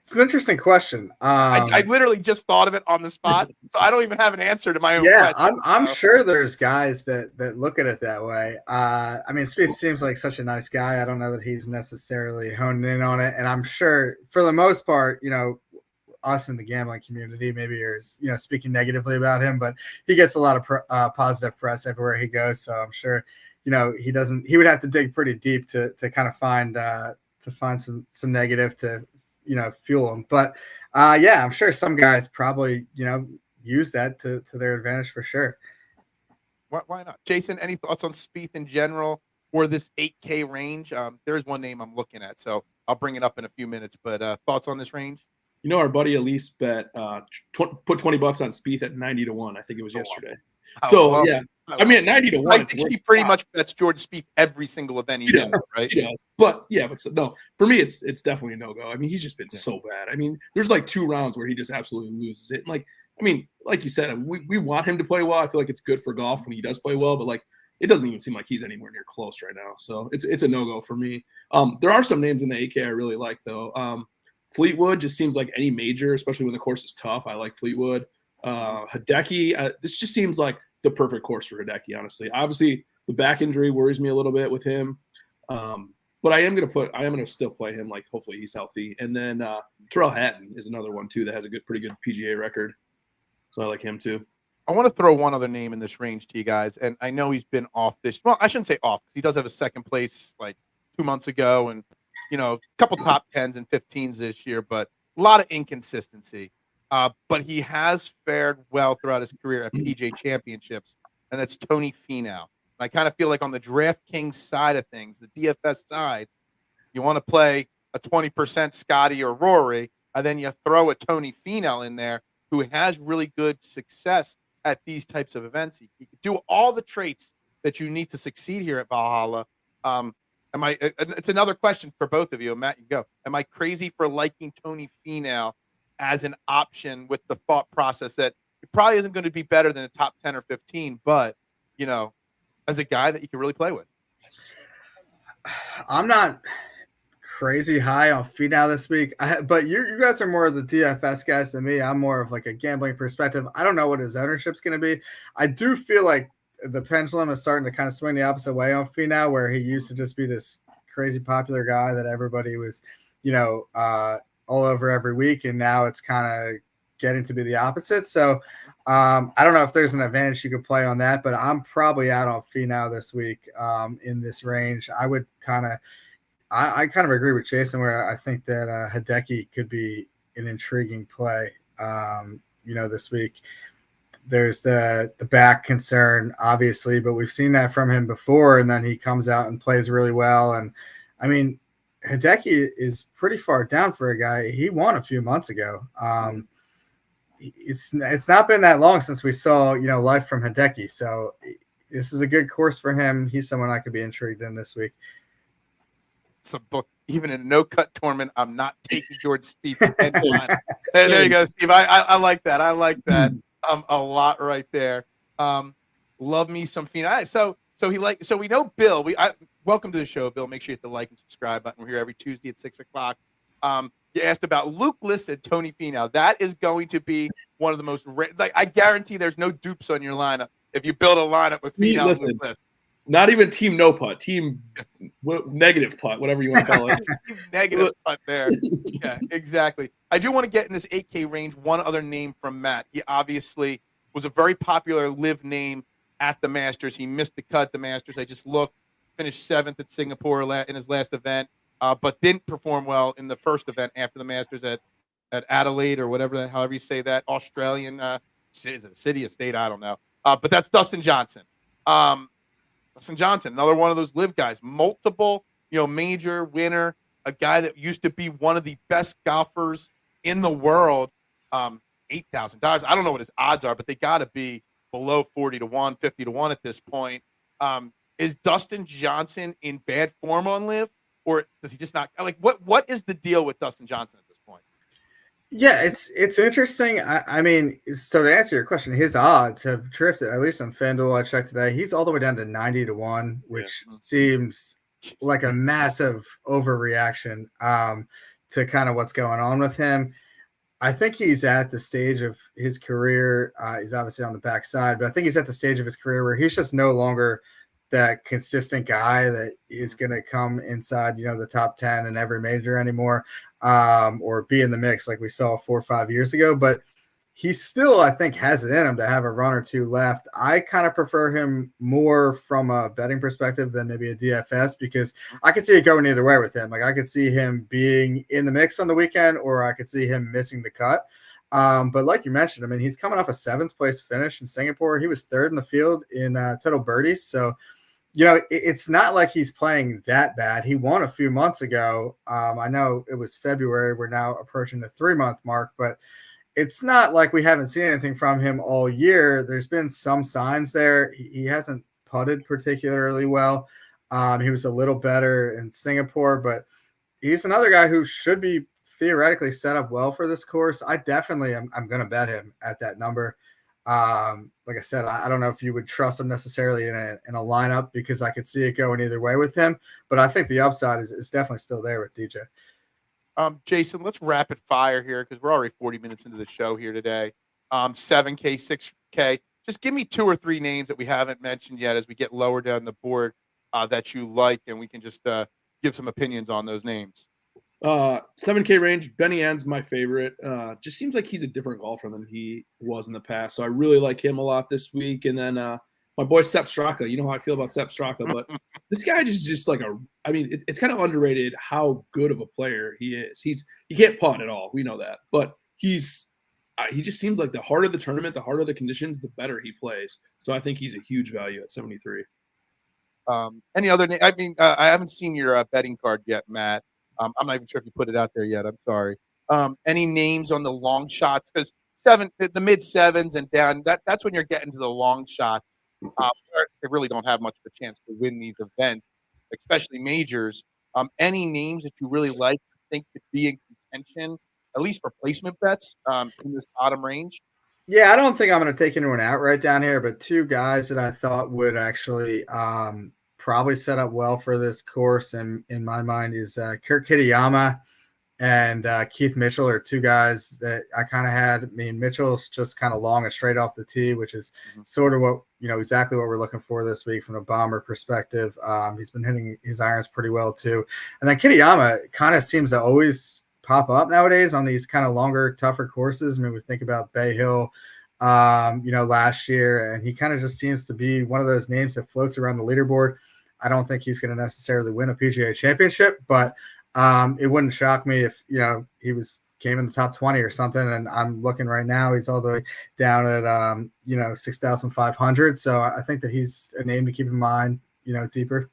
It's an interesting question. I literally just thought of it on the spot, so I don't even have an answer to my own question. I'm sure there's guys that look at it that way. I mean, Spieth seems like such a nice guy. I don't know that he's necessarily honed in on it, and I'm sure for the most part, us in the gambling community maybe are speaking negatively about him, but he gets a lot of positive press everywhere he goes. So I'm sure he would have to dig pretty deep to kind of find some negative to fuel them. But yeah, I'm sure some guys probably use that to their advantage for sure. Why not? Jason, any thoughts on Spieth in general or this 8K range? There's one name I'm looking at, so I'll bring it up in a few minutes. But thoughts on this range? Our buddy Elise bet put $20 on Spieth at 90 to 1. I think it was yesterday. So yeah, I mean at 90 to 1. I think she pretty much bets Jordan Spieth every single event he's in, right? She does. But no, for me it's definitely a no-go. I mean, he's just been so bad. I mean, there's like 2 rounds where he just absolutely loses it. And like you said, we want him to play well. I feel like it's good for golf when he does play well, but it doesn't even seem like he's anywhere near close right now. So it's a no-go for me. There are some names in the 8K I really like though. Fleetwood just seems like any major, especially when the course is tough. I like Fleetwood. Hideki, this just seems like the perfect course for Hideki, honestly. Obviously, the back injury worries me a little bit with him. But I am going to still play him. Hopefully he's healthy. And then Terrell Hatton is another one too that has a pretty good PGA record. So I like him too. I want to throw one other name in this range to you guys. And I know he's been off this. Well, I shouldn't say off because he does have a second place 2 months ago and, a couple top 10s and 15s this year, but a lot of inconsistency. But he has fared well throughout his career at PGA Championships, and that's Tony Finau. I kind of feel like on the DraftKings side of things, the DFS side, you want to play a 20% Scottie or Rory, and then you throw a Tony Finau in there who has really good success at these types of events. He can do all the traits that you need to succeed here at Valhalla. It's another question for both of you. Matt, you go. Am I crazy for liking Tony Finau as an option with the thought process that it probably isn't going to be better than a top 10 or 15, but, as a guy that you can really play with? I'm not crazy high on Finau this week, but you guys are more of the DFS guys than me. I'm more of like a gambling perspective. I don't know what his ownership's going to be. I do feel like the pendulum is starting to kind of swing the opposite way on Finau, where he used to just be this crazy popular guy that everybody was, all over every week, and now it's kind of getting to be the opposite. So I don't know if there's an advantage you could play on that, but I'm probably out on Finau this week in this range. I would I kind of agree with Jason where I think that Hideki could be an intriguing play, this week. There's the back concern, obviously, but we've seen that from him before, and then he comes out and plays really well. And, I mean, Hideki is pretty far down for a guy. He won a few months ago. It's not been that long since we saw, life from Hideki. So this is a good course for him. He's someone I could be intrigued in this week. Even in a no-cut tournament, I'm not taking George Spieth. There you go, Steve. I like that. I like that a lot right there. Love me some Finau. So we know Bill. Welcome to the show, Bill. Make sure you hit the like and subscribe button. We're here every Tuesday at 6:00. You asked about Luke listed Tony Finau. That is going to be one of the most I guarantee there's no dupes on your lineup if you build a lineup with Finau. Listen, not even team no putt, team negative putt, whatever you want to call it. Negative putt there. Yeah, exactly. I do want to get in this 8K range. One other name from Matt. He obviously was a very popular live name at the Masters. He missed the cut at the Masters. I just looked, finished 7th at Singapore in his last event, but didn't perform well in the first event after the Masters at Adelaide or however you say that, Australian is it a city, a state? I don't know. But that's Dustin Johnson. Dustin Johnson, another one of those live guys, multiple, major winner, a guy that used to be one of the best golfers in the world. $8,000. I don't know what his odds are, but they got to be below 40 to 1, 50 to 1 at this point. Is Dustin Johnson in bad form on live, or does he just not what is the deal with Dustin Johnson at this point? Yeah, it's interesting. I mean, so to answer your question, his odds have drifted, at least on FanDuel I checked today. He's all the way down to 90 to 1, which seems like a massive overreaction to kind of what's going on with him. I think he's at the stage of his career. He's obviously on the backside, but I think he's at the stage of his career where he's just no longer that consistent guy that is going to come inside, the top 10 in every major anymore, or be in the mix like we saw 4 or 5 years ago. But he still, I think, has it in him to have a run or two left. I kind of prefer him more from a betting perspective than maybe a DFS, because I could see it going either way with him. Like I could see him being in the mix on the weekend, or I could see him missing the cut. But like you mentioned, I mean, he's coming off a 7th place finish in Singapore. He was 3rd in the field in total birdies. So, it's not like he's playing that bad. He won a few months ago. I know it was February. We're now approaching the 3-month mark, but it's not like we haven't seen anything from him all year. There's been some signs there. He hasn't putted particularly well. He was a little better in Singapore, but he's another guy who should be theoretically set up well for this course. I definitely I'm going to bet him at that number. Like I said, I don't know if you would trust him necessarily in a lineup, because I could see it going either way with him, but I think the upside is definitely still there with DJ. Jason, let's rapid fire here because we're already 40 minutes into the show here today. 7K, 6K. Just give me 2 or 3 names that we haven't mentioned yet as we get lower down the board that you like, and we can just give some opinions on those names. 7K range, Benny Ann's my favorite. Just seems like he's a different golfer than he was in the past. So I really like him a lot this week. And then my boy Sepp Straka. You know how I feel about Sepp Straka, but this guy just like it's kind of underrated how good of a player he is. He can't putt at all. We know that, but he just seems like the harder the tournament, the harder the conditions, the better he plays. So I think he's a huge value at 73. Any other name? I mean, I haven't seen your betting card yet, Matt. I'm not even sure if you put it out there yet. I'm sorry. Any names on the long shots? Because the mid sevens and down, that's when you're getting to the long shots. Where they really don't have much of a chance to win these events, especially majors. Any names that you really like, think could be in contention, at least for placement bets in this bottom range? Yeah, I don't think I'm going to take anyone out right down here, but two guys that I thought would actually probably set up well for this course, and in my mind, is Kurt Kitayama and Keith Mitchell are two guys that I kind of had. I mean, Mitchell's just kind of long and straight off the tee, which is sort of what, exactly what we're looking for this week from a bomber perspective. He's been hitting his irons pretty well too. And then Kitayama kind of seems to always pop up nowadays on these kind of longer, tougher courses. I mean, we think about Bay Hill, last year, and he kind of just seems to be one of those names that floats around the leaderboard. I don't think he's going to necessarily win a PGA championship, but it wouldn't shock me if, he came in the top 20 or something. And I'm looking right now, he's all the way down at, 6,500. So I think that he's a name to keep in mind, deeper.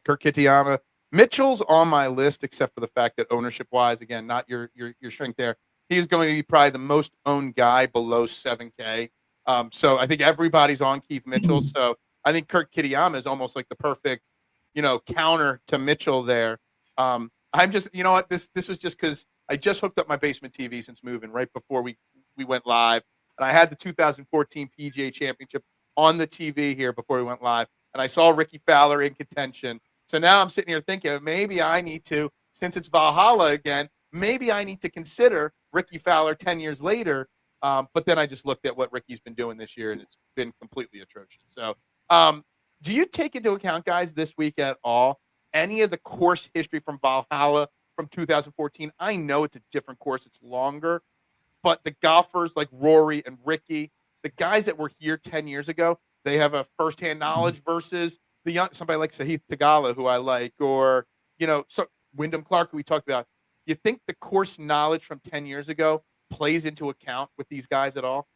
Kurt Kitayama. Mitchell's on my list, except for the fact that ownership-wise, again, not your strength there. He's going to be probably the most owned guy below 7K. So I think everybody's on Keith Mitchell. So I think Kurt Kitayama is almost like the perfect, counter to Mitchell there. I'm just, you know what, this was just because I just hooked up my basement TV since moving right before we went live. And I had the 2014 PGA Championship on the TV here before we went live. And I saw Ricky Fowler in contention. So now I'm sitting here thinking maybe I need to, since it's Valhalla again, maybe I need to consider Ricky Fowler 10 years later. But then I just looked at what Ricky's been doing this year, and it's been completely atrocious. So do you take into account, guys, this week at all, any of the course history from Valhalla from 2014? I know it's a different course. It's longer. But the golfers like Rory and Ricky, the guys that were here 10 years ago, they have a firsthand knowledge versus somebody like Sahith Tagala, who I like, or, so Wyndham Clark, who we talked about. You think the course knowledge from 10 years ago plays into account with these guys at all?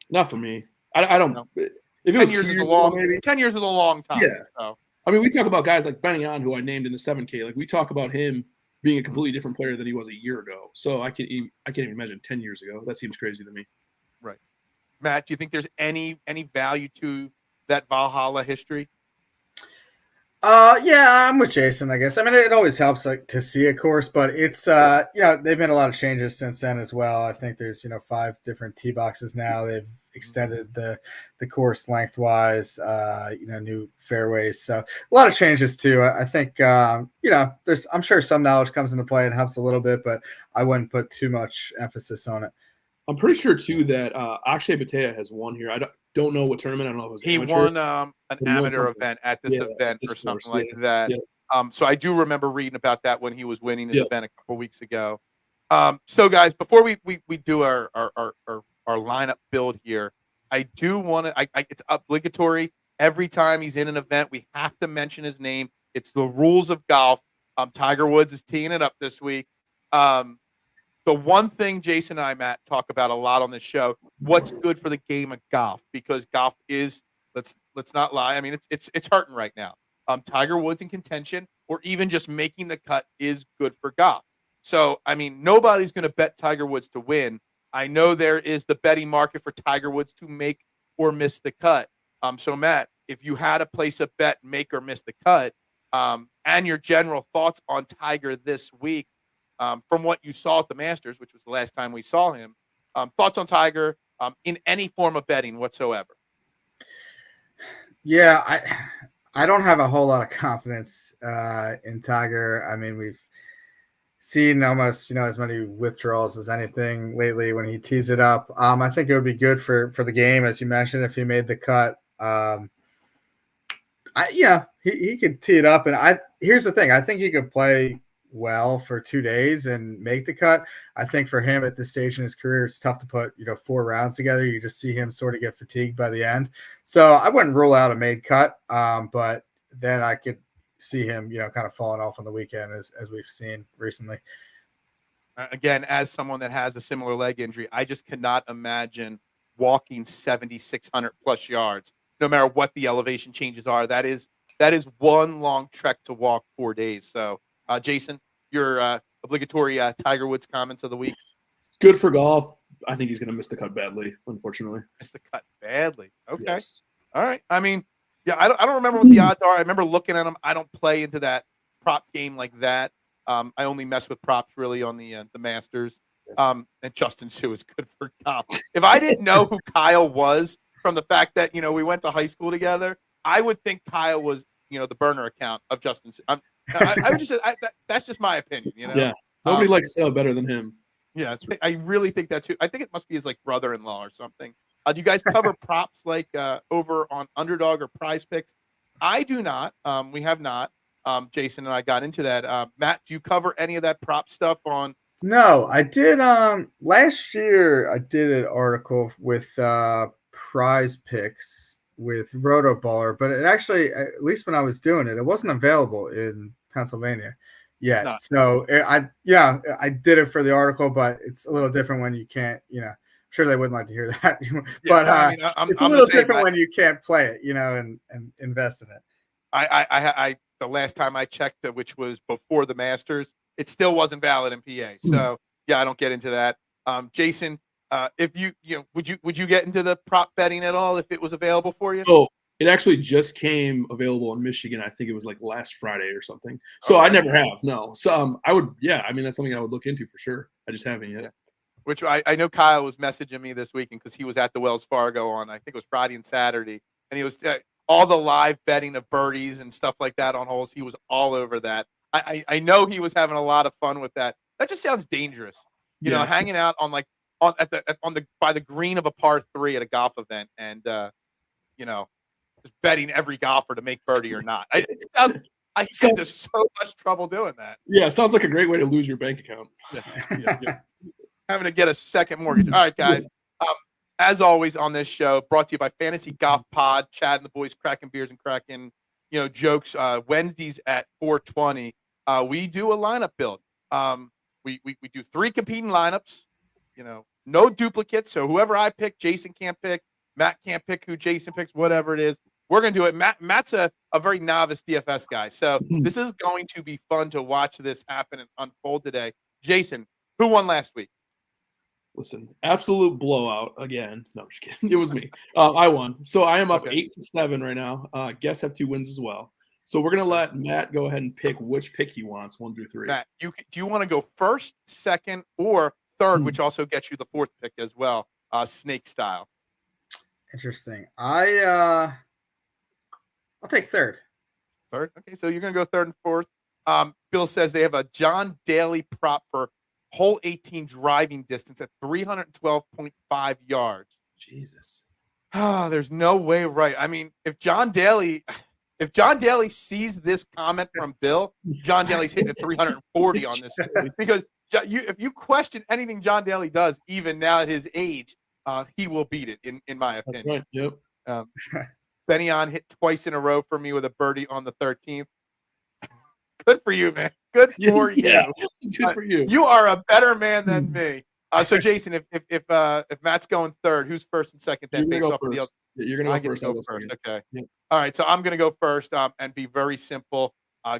Not for me. I don't know. If it 10 was years 2 is years a long. ago, maybe. 10 years is a long time. Yeah. So. I mean, we talk about guys like Benny On, who I named in the 7K. Like, we talk about him being a completely different player than he was a year ago. So I can't even imagine 10 years ago. That seems crazy to me. Right. Matt, do you think there's any value to that Valhalla history? Yeah, I'm with Jason, I guess. I mean, it always helps to see a course, but it's they've made a lot of changes since then as well. I think there's 5 different tee boxes now. They've extended the course lengthwise, new fairways. So a lot of changes too. I think there's, I'm sure some knowledge comes into play and helps a little bit, but I wouldn't put too much emphasis on it. I'm pretty sure too that Akshay Bhatia has won here. I don't know what tournament. I don't know if it was he amateur. won an amateur event at this event or something like that. Yeah. So I do remember reading about that when he was winning his event a couple weeks ago. So guys, before we do our lineup build here, I do want to. It's obligatory every time he's in an event. We have to mention his name. It's the rules of golf. Tiger Woods is teeing it up this week. The one thing Jason and I, Matt, talk about a lot on this show, what's good for the game of golf, because golf is, let's not lie. I mean, it's hurting right now. Tiger Woods in contention, or even just making the cut, is good for golf. So, I mean, nobody's going to bet Tiger Woods to win. I know there is the betting market for Tiger Woods to make or miss the cut. So, Matt, if you had to place a bet, make or miss the cut, and your general thoughts on Tiger this week, from what you saw at the Masters, which was the last time we saw him, thoughts on Tiger in any form of betting whatsoever? Yeah, I don't have a whole lot of confidence in Tiger. I mean, we've seen almost as many withdrawals as anything lately when he tees it up. I think it would be good for the game, as you mentioned, if he made the cut. He could tee it up, and here's the thing: I think he could play well for 2 days and make the cut. I think for him at this stage in his career, it's tough to put 4 rounds together. You just see him sort of get fatigued by the end. So I wouldn't rule out a made cut, but then I could see him kind of falling off on the weekend, as we've seen recently. Again, as someone that has a similar leg injury, I just cannot imagine walking 7,600 plus yards no matter what the elevation changes are. That is one long trek to walk 4 days. So, Jason, your obligatory Tiger Woods comments of the week. It's good for golf. I think he's going to miss the cut badly, unfortunately. Missed the cut badly. Okay. Yes. All right. I mean, yeah, I don't remember what the odds are. I remember looking at them. I don't play into that prop game like that. I only mess with props really on the Masters. And Justin Sue is good for golf. If I didn't know who Kyle was from the fact that, we went to high school together, I would think Kyle was, the burner account of Justin Sue. I would just say that's just my opinion, Yeah. Nobody likes better than him. Yeah, I really think that's who. I think it must be his brother-in-law or something. Do you guys cover props over on Underdog or Prize Picks? I do not. We have not. Jason and I got into that. Matt, do you cover any of that prop stuff on? No, I did. Last year I did an article with Prize Picks with Rotoballer, but it actually, at least when I was doing it, it wasn't available in Pennsylvania yet. So I did it for the article, but it's a little different when you can't. I'm sure they wouldn't like to hear that, but it's a little different when you can't play it, and invest in it. I the last time I checked, which was before the Masters, it still wasn't valid in PA. So yeah, I don't get into that. Jason, if would you get into the prop betting at all if it was available for you? Oh, it actually just came available in Michigan. I think it was last Friday or something. So I never have. No. So I would. Yeah. I mean, that's something I would look into for sure. I just haven't yet. Yeah. Which I know Kyle was messaging me this weekend because he was at the Wells Fargo on, I think it was Friday and Saturday, and he was all the live betting of birdies and stuff like that on holes. He was all over that. I know he was having a lot of fun with that. That just sounds dangerous, hanging out on by the green of a par 3 at a golf event, and just betting every golfer to make birdie or not. I get into so much trouble doing that. Yeah, sounds like a great way to lose your bank account. Yeah. Having to get a second mortgage. All right, guys. As always on this show, brought to you by Fantasy Golf Pod, Chad and the boys cracking beers and cracking, jokes. Wednesdays at 4:20. We do a lineup build. We do 3 competing lineups. No duplicates. So whoever I pick, Jason can't pick. Matt can't pick who Jason picks. Whatever it is, we're gonna do it. Matt's a very novice DFS guy, so this is going to be fun to watch this happen and unfold today. Jason, who won last week? Listen, absolute blowout again. No, I'm just kidding. It was me. I won. So I am up 8-7 right now. Guests have 2 wins as well. So we're going to let Matt go ahead and pick which pick he wants, 1 through 3. Matt, do you want to go first, second, or third, which also gets you the 4th pick as well, snake style? Interesting. I'll take third. Third? Okay, so you're going to go third and 4th. Bill says they have a John Daly prop for hole 18 driving distance at 312.5 yards. Jesus. There's no way right. I mean, if John Daly sees this comment from Bill, John Daly's hitting at 340 on this. Because if you question anything John Daly does, even now at his age, he will beat it, in my opinion. That's right. Yep. Benyon hit twice in a row for me with a birdie on the 13th. Good for you, man. Good for you. Good for you. You are a better man than me. So, Jason, if Matt's going third, who's first and second? Then you're going to go first. You're going to go first. Okay. Yep. All right. So I'm going to go first and be very simple.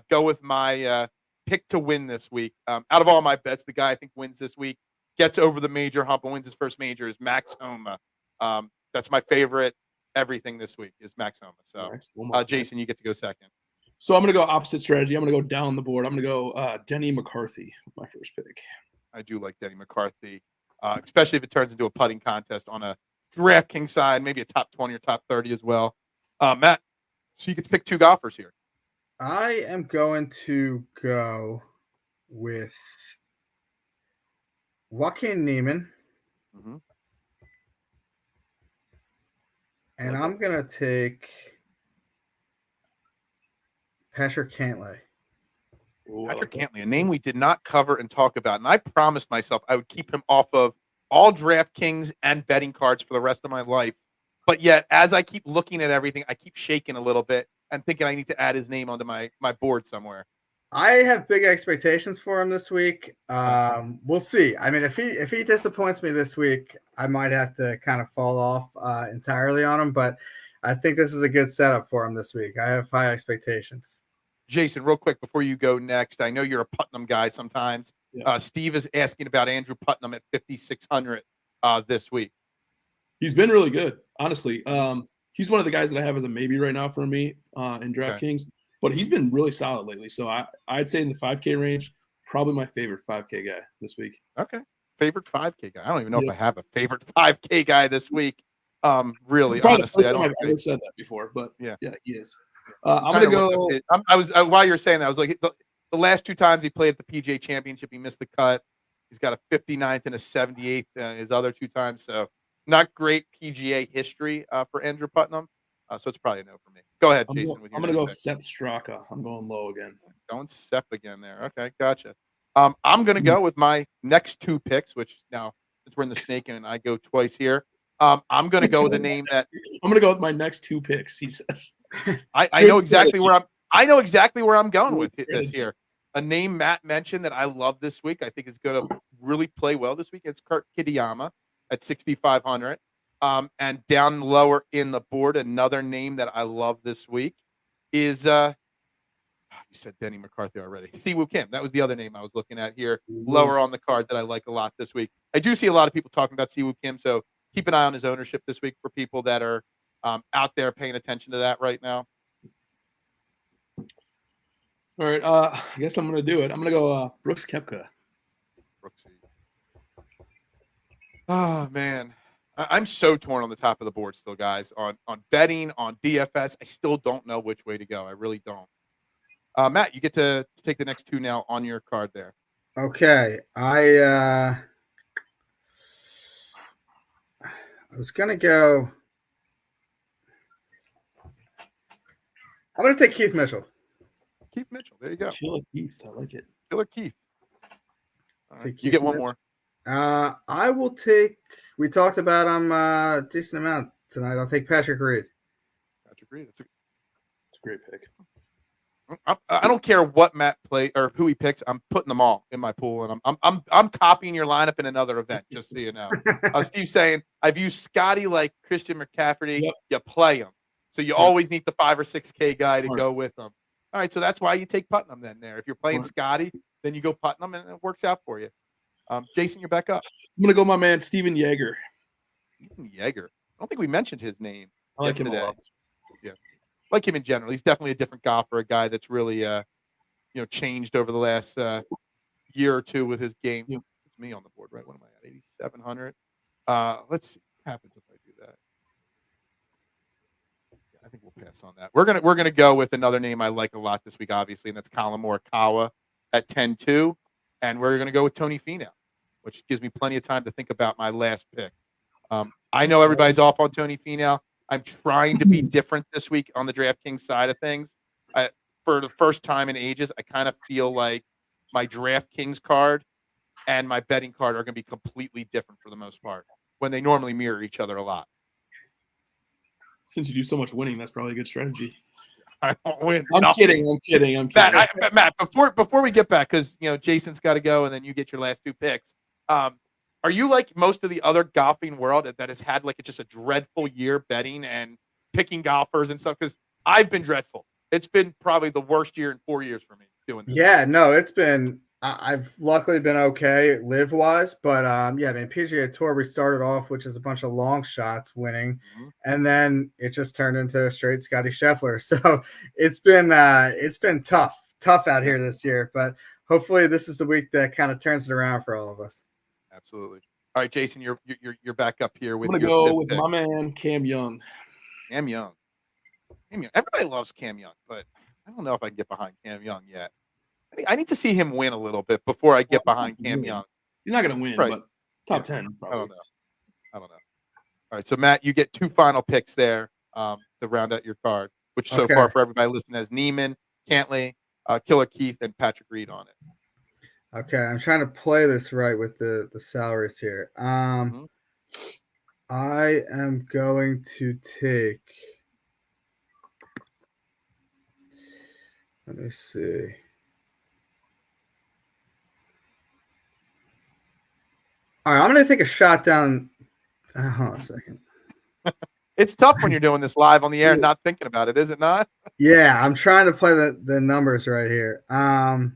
Go with my pick to win this week. Out of all my bets, the guy I think wins this week, gets over the major hump and wins his first major is Max Homa. That's my favorite everything this week is Max Homa. So, Jason, you get to go second. So I'm going to go opposite strategy. I'm going to go down the board. I'm going to go Denny McCarthy with my first pick. I do like Denny McCarthy, especially if it turns into a putting contest on a DraftKings side, maybe a top 20 or top 30 as well. Matt, so you get to pick 2 golfers here. I am going to go with Joaquin Niemann. Mm-hmm. And I'm going to take Patrick Cantlay. Patrick Cantlay, a name we did not cover and talk about. And I promised myself I would keep him off of all DraftKings and betting cards for the rest of my life. But yet, as I keep looking at everything, I keep shaking a little bit and thinking I need to add his name onto my board somewhere. I have big expectations for him this week. We'll see. I mean, if he disappoints me this week, I might have to kind of fall off entirely on him. But I think this is a good setup for him this week. I have high expectations. Jason, real quick before you go next, I know you're a Putnam guy sometimes. Yeah. Steve is asking about Andrew Putnam at 5,600 this week. He's been really good, honestly. He's one of the guys that I have as a maybe right now for me in DraftKings, but he's been really solid lately. So I'd say in the 5K range, probably my favorite 5K guy this week. Okay. Favorite 5K guy. I don't even know if I have a favorite 5K guy this week. Really, honestly, the first time I've ever said that before, but yeah, he is. I'm gonna go. I was while you were saying that, I was like, the last 2 times he played at the PGA Championship, he missed the cut. He's got a 59th and a 78th his other 2 times. So not great PGA history for Andrew Putnam. So it's probably a no for me. Go ahead, Jason. I'm gonna go Sepp Straka. I'm going low again. Going Sepp again there. Okay, gotcha. I'm gonna go with my next 2 picks, which now since we're in the snake and I go twice here. I'm gonna go with a name that I'm gonna go with my next 2 picks. He says. I know exactly where I'm going with this here. A name Matt mentioned that I love this week. I think is going to really play well this week. It's Kurt Kitayama at 6,500. And down lower in the board, another name that I love this week is you said Denny McCarthy already. Siwoo Kim. That was the other name I was looking at here, lower on the card that I like a lot this week. I do see a lot of people talking about Siwoo Kim, so keep an eye on his ownership this week for people that are out there paying attention to that right now. All right, I guess I'm going to do it. I'm going to go Brooks Koepka. Brooksy. Oh, man. I'm so torn on the top of the board still, guys. On betting, on DFS, I still don't know which way to go. I really don't. Matt, you get to take the next 2 now on your card there. Okay. I was going to go. I'm going to take Keith Mitchell. Keith Mitchell. There you go. Killer Keith. I like it. Killer Keith. Right. You get one more. I will take. We talked about him a decent amount tonight. I'll take Patrick Reed. Patrick Reed. It's a great pick. I don't care what Matt play or who he picks. I'm putting them all in my pool, and I'm copying your lineup in another event. Just so you know, Steve's saying I've used Scottie like Christian McCaffrey. Yep. You play him, so you always need the 5 or 6K guy to go with them. All right, so that's why you take Putnam then. There, if you're playing Scottie, then you go Putnam, and it works out for you. Jason, you're back up. I'm gonna go my man Steven Yeager. Yeager. I don't think we mentioned his name. I like him today. a lot. Yeah, like him in general. He's definitely a different golfer, a guy that's really changed over the last year or 2 with his game. Yeah. It's me on the board, right? What am I at? 8,700. Let's see what happens if I do that. Yeah, I think we'll pass on that. We're gonna go with another name I like a lot this week, obviously, and that's Colin Morikawa at 10-2. And we're gonna go with Tony Finau, which gives me plenty of time to think about my last pick. I know everybody's off on Tony Finau. I'm trying to be different this week on the DraftKings side of things. For the first time in ages, I kind of feel like my DraftKings card and my betting card are going to be completely different for the most part when they normally mirror each other a lot. Since you do so much winning, that's probably a good strategy. I won't win. I'm kidding. Matt, before we get back, because Jason's got to go, and then you get your last 2 picks. Are you like most of the other golfing world that has had like just a dreadful year betting and picking golfers and stuff? Because I've been dreadful. It's been probably the worst year in 4 years for me doing this. Yeah, no, it's been. I've luckily been okay live wise, but PGA Tour we started off, which is a bunch of long shots winning, and then it just turned into a straight Scottie Scheffler. So it's been tough out here this year, but hopefully this is the week that kind of turns it around for all of us. Absolutely. All right, Jason, you're back up here with. I'm gonna go with my man Cam Young. Cam Young. Everybody loves Cam Young, but I don't know if I can get behind Cam Young yet. I need to see him win a little bit before I get behind Cam Young. He's not going to win, right. but top 10. Probably. I don't know. All right, so Matt, you get 2 final picks there to round out your card, which so far for everybody listening has Neiman, Cantley, Killer Keith, and Patrick Reed on it. Okay, I'm trying to play this right with the salaries here. I am going to take. Let me see. All right, I'm going to take a shot down. Hold on a second. It's tough when you're doing this live on the air and not thinking about it, is it not? Yeah, I'm trying to play the numbers right here. All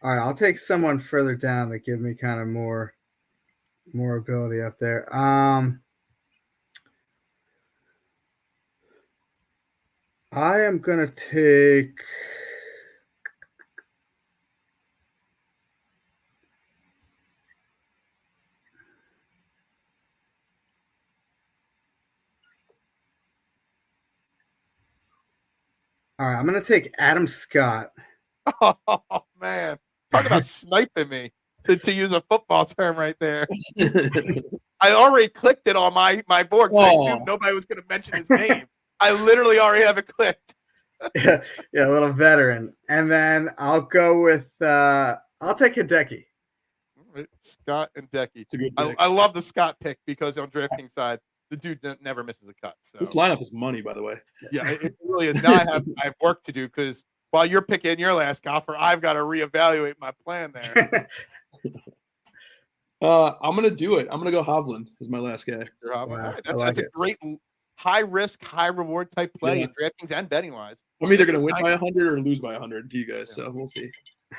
right, I'll take someone further down to give me kind of more ability up there. I am gonna take. All right, I'm gonna take Adam Scott. Oh man, talk about sniping me to use a football term right there. I already clicked it on my board because I assumed nobody was going to mention his name. I literally already have it clicked. Yeah, a little veteran. And then I'll go with I'll take Hideki. Scott and Decky. It's a good pick. I love the Scott pick because on DraftKings side, the dude never misses a cut. So this lineup is money, by the way. Yeah, it really is. Now I have work to do because while you're picking your last golfer, I've got to reevaluate my plan there. I'm gonna do it. I'm gonna go Hovland as my last guy. Wow, that's a great high risk, high reward type play in DraftKings and betting wise. I'm either gonna win by 100 or lose by 100 to you guys, so we'll see.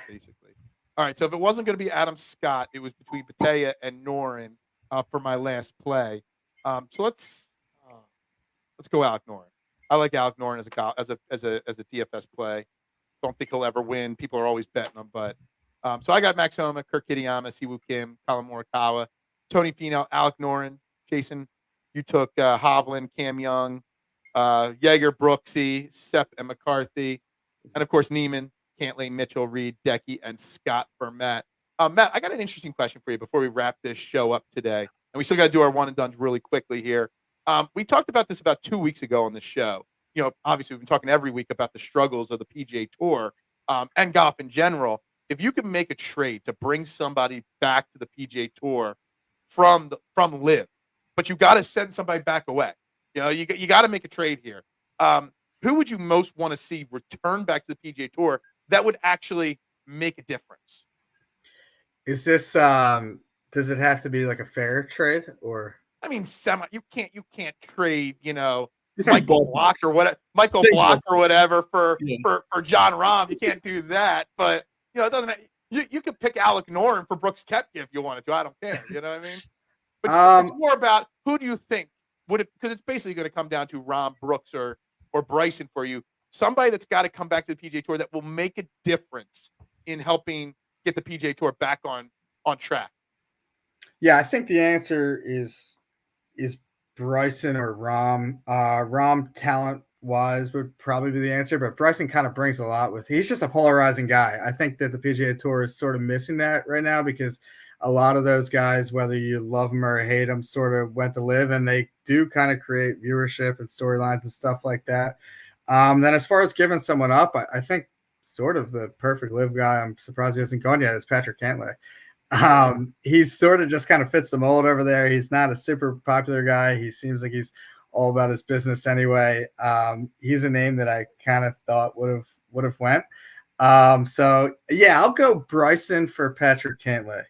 Basically. All right, so if it wasn't going to be Adam Scott, it was between Patea and Norin for my last play. So let's go Alec Norin. I like Alec Norin as a DFS play. Don't think he'll ever win. People are always betting him, but so I got Max Homa, Kirk Kitayama, Siwoo Kim, Colin Morikawa, Tony Finau, Alec Norin. Jason, you took Hovland, Cam Young, Yeager, Brooksy, Sepp, and McCarthy, and of course Neiman, Cantlay, Mitchell, Reed, Decky, and Scott for Matt. Matt, I got an interesting question for you before we wrap this show up today. And we still got to do our one and dones really quickly here. We talked about this about 2 weeks ago on the show. You know, obviously we've been talking every week about the struggles of the PGA Tour and golf in general. If you can make a trade to bring somebody back to the PGA Tour from LIV, but you got to send somebody back away. You know, you got to make a trade here. Who would you most want to see return back to the PGA Tour that would actually make a difference? Is this does it have to be like a fair trade or? I mean, you can't trade, you know, Michael Block or whatever for John Rahm. You can't do that. But you know, it doesn't. You could pick Alec Norin for Brooks Koepka if you wanted to. I don't care. You know what I mean? But it's more about who do you think would it, because it's basically going to come down to Rahm, Brooks, or Bryson for you. Somebody that's got to come back to the PGA Tour that will make a difference in helping get the PGA Tour back on track. Yeah, I think the answer is Bryson or Rahm. Rahm talent-wise would probably be the answer, but Bryson kind of brings a lot with. He's just a polarizing guy. I think that the PGA Tour is sort of missing that right now because a lot of those guys, whether you love them or hate them, sort of went to LIV, and they do kind of create viewership and storylines and stuff like that. Then as far as giving someone up, I think sort of the perfect LIV guy, I'm surprised he hasn't gone yet, is Patrick Cantlay. He's sort of just kind of fits the mold over there. He's not a super popular guy. He seems like he's all about his business anyway. He's a name that I kind of thought would have went. So yeah, I'll go Bryson for Patrick Cantlay.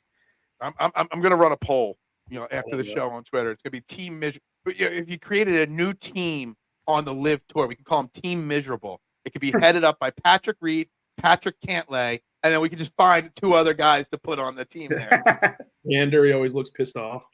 I'm going to run a poll, you know, after the show on Twitter. It's going to be Team Miserable. If you created a new team on the LIV Tour, we can call them Team Miserable. It could be headed up by Patrick Reed, Patrick Cantlay, and then we could just find two other guys to put on the team there. Ander, he always looks pissed off.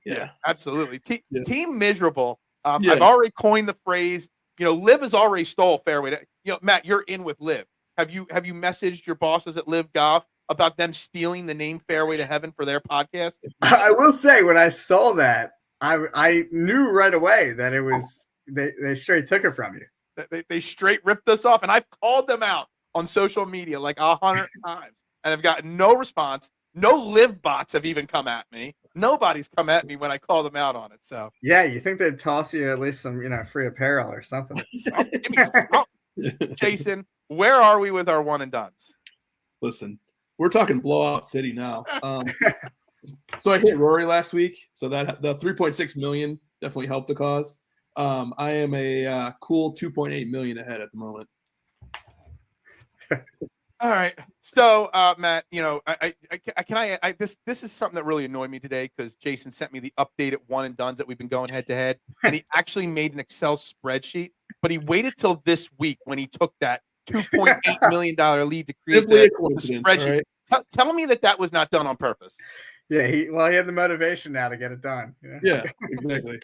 Yeah, absolutely. Team Miserable. I've already coined the phrase. You know, LIV has already stole Fairway. You know, Matt, you're in with LIV. Have you messaged your bosses at LIV Golf about them stealing the name Fairway to Heaven for their podcast? I will say, when I saw that, I knew right away that it was they straight took it from you. They straight ripped us off, and I've called them out on social media like 100 times, and I've gotten no response. No LIV bots have even come at me. Nobody's come at me when I call them out on it. So yeah, you think they'd toss you at least some, you know, free apparel or something? Give me something. Jason, where are we with our one and dones? Listen, we're talking blowout city now. So I hit Rory last week, so that the 3.6 million definitely helped the cause. I am a cool 2.8 million ahead at the moment. All right. So, Matt, this is something that really annoyed me today because Jason sent me the updated one and dones that we've been going head to head, and he actually made an Excel spreadsheet, but he waited till this week when he took that $2.8 million lead to create Simply a the coincidence. spreadsheet. All right? Tell me that was not done on purpose. Yeah, he had the motivation now to get it done. Yeah, exactly.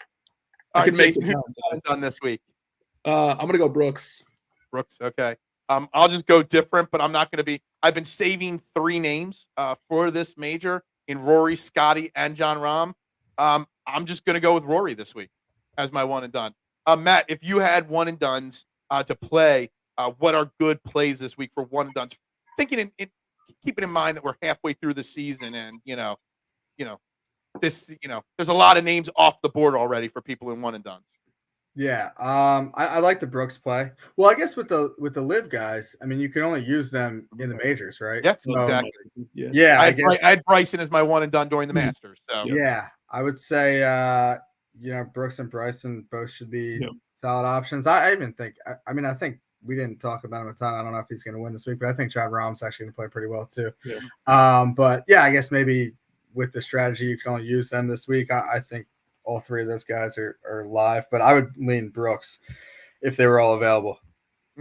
All right, could make Jason, the who's time one and done this week? I'm gonna go Brooks. Brooks, okay. I'll just go different, but I'm not going to be. I've been saving 3 names for this major in Rory, Scottie, and John Rahm. I'm just going to go with Rory this week as my one and done. Matt, if you had one and dones to play, what are good plays this week for one and dones? Thinking keeping in mind that we're halfway through the season, and there's a lot of names off the board already for people in one and dones. Yeah, I like the Brooks play. Well, I guess with the LIV guys, I mean, you can only use them in the majors, right? Yep, So, exactly. Yeah, I had Bryson as my one and done during the Masters. So yeah, I would say Brooks and Bryson both should be solid options. I even think I think we didn't talk about him a ton. I don't know if he's going to win this week, but I think John Rahm's actually going to play pretty well too. Yeah. But yeah, I guess maybe with the strategy you can only use them this week. I think all 3 of those guys are live, but I would lean Brooks if they were all available.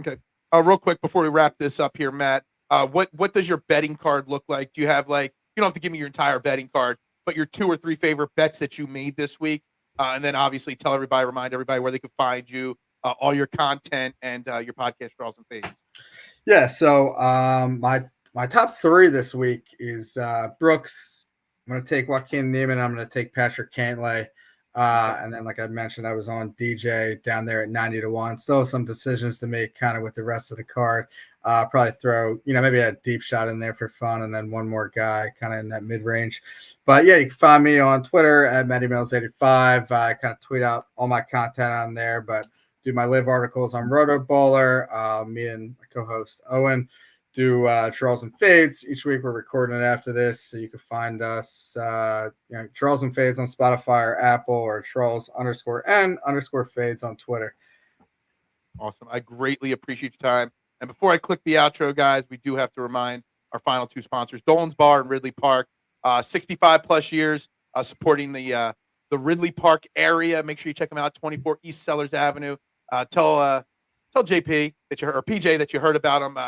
Okay. Real quick before we wrap this up here, Matt, what does your betting card look like? Do you have you don't have to give me your entire betting card, but your 2 or 3 favorite bets that you made this week? And then obviously remind everybody where they can find you, all your content and your podcast draws and fades. Yeah. So my top 3 this week is Brooks. I'm going to take Joaquin Niemann. I'm going to take Patrick Cantlay. And then, like I mentioned, I was on DJ down there at 90-1. Still some decisions to make kind of with the rest of the card. Probably throw, maybe a deep shot in there for fun, and then one more guy kind of in that mid-range. But yeah, you can find me on Twitter at MattyMills85. I kind of tweet out all my content on there, but do my live articles on Rotoballer. Me and my co-host Owen do Charles and Fades. Each week we're recording it after this, so you can find us Charles and Fades on Spotify or Apple, or Charles_N_Fades on Twitter. Awesome. I greatly appreciate your time. And before I click the outro, guys, we do have to remind our final 2 sponsors, Dolan's Bar in Ridley Park, 65 plus years supporting the Ridley Park area. Make sure you check them out, 24 East Sellers Avenue. Tell JP or PJ that you heard about them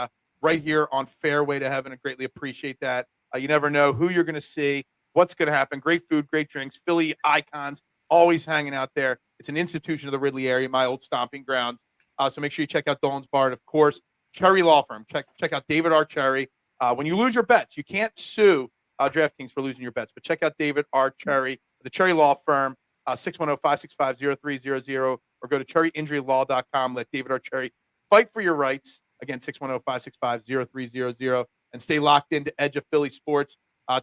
right here on Fairway to Heaven. I greatly appreciate that. You never know who you're going to see, what's going to happen. Great food, great drinks, Philly icons, always hanging out there. It's an institution of the Ridley area, my old stomping grounds. So make sure you check out Dolan's Bar. And, of course, Cherry Law Firm. Check out David R. Cherry. When you lose your bets, you can't sue DraftKings for losing your bets, but check out David R. Cherry, the Cherry Law Firm, 610-565-0300, or go to cherryinjurylaw.com. Let David R. Cherry fight for your rights. Again, 610-565-0300, and stay locked into Edge of Philly Sports.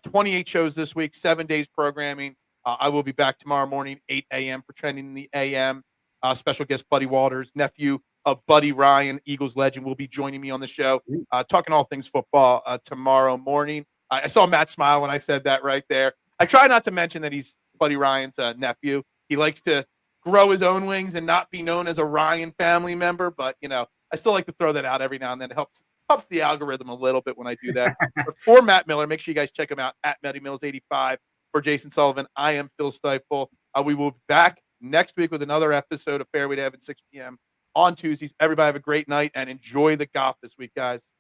28 shows this week, 7 days programming. I will be back tomorrow morning, 8 a.m. for Trending in the AM. Special guest Buddy Walters, nephew of Buddy Ryan, Eagles legend, will be joining me on the show, talking all things football tomorrow morning. I saw Matt smile when I said that right there. I try not to mention that he's Buddy Ryan's nephew. He likes to grow his own wings and not be known as a Ryan family member, but I still like to throw that out every now and then. It helps the algorithm a little bit when I do that. But for Matt Miller, make sure you guys check him out at MattyMills85. For Jason Sullivan, I am Phil Stiefel. We will be back next week with another episode of Fairway to Heaven, 6 p.m. on Tuesdays. Everybody have a great night and enjoy the golf this week, guys.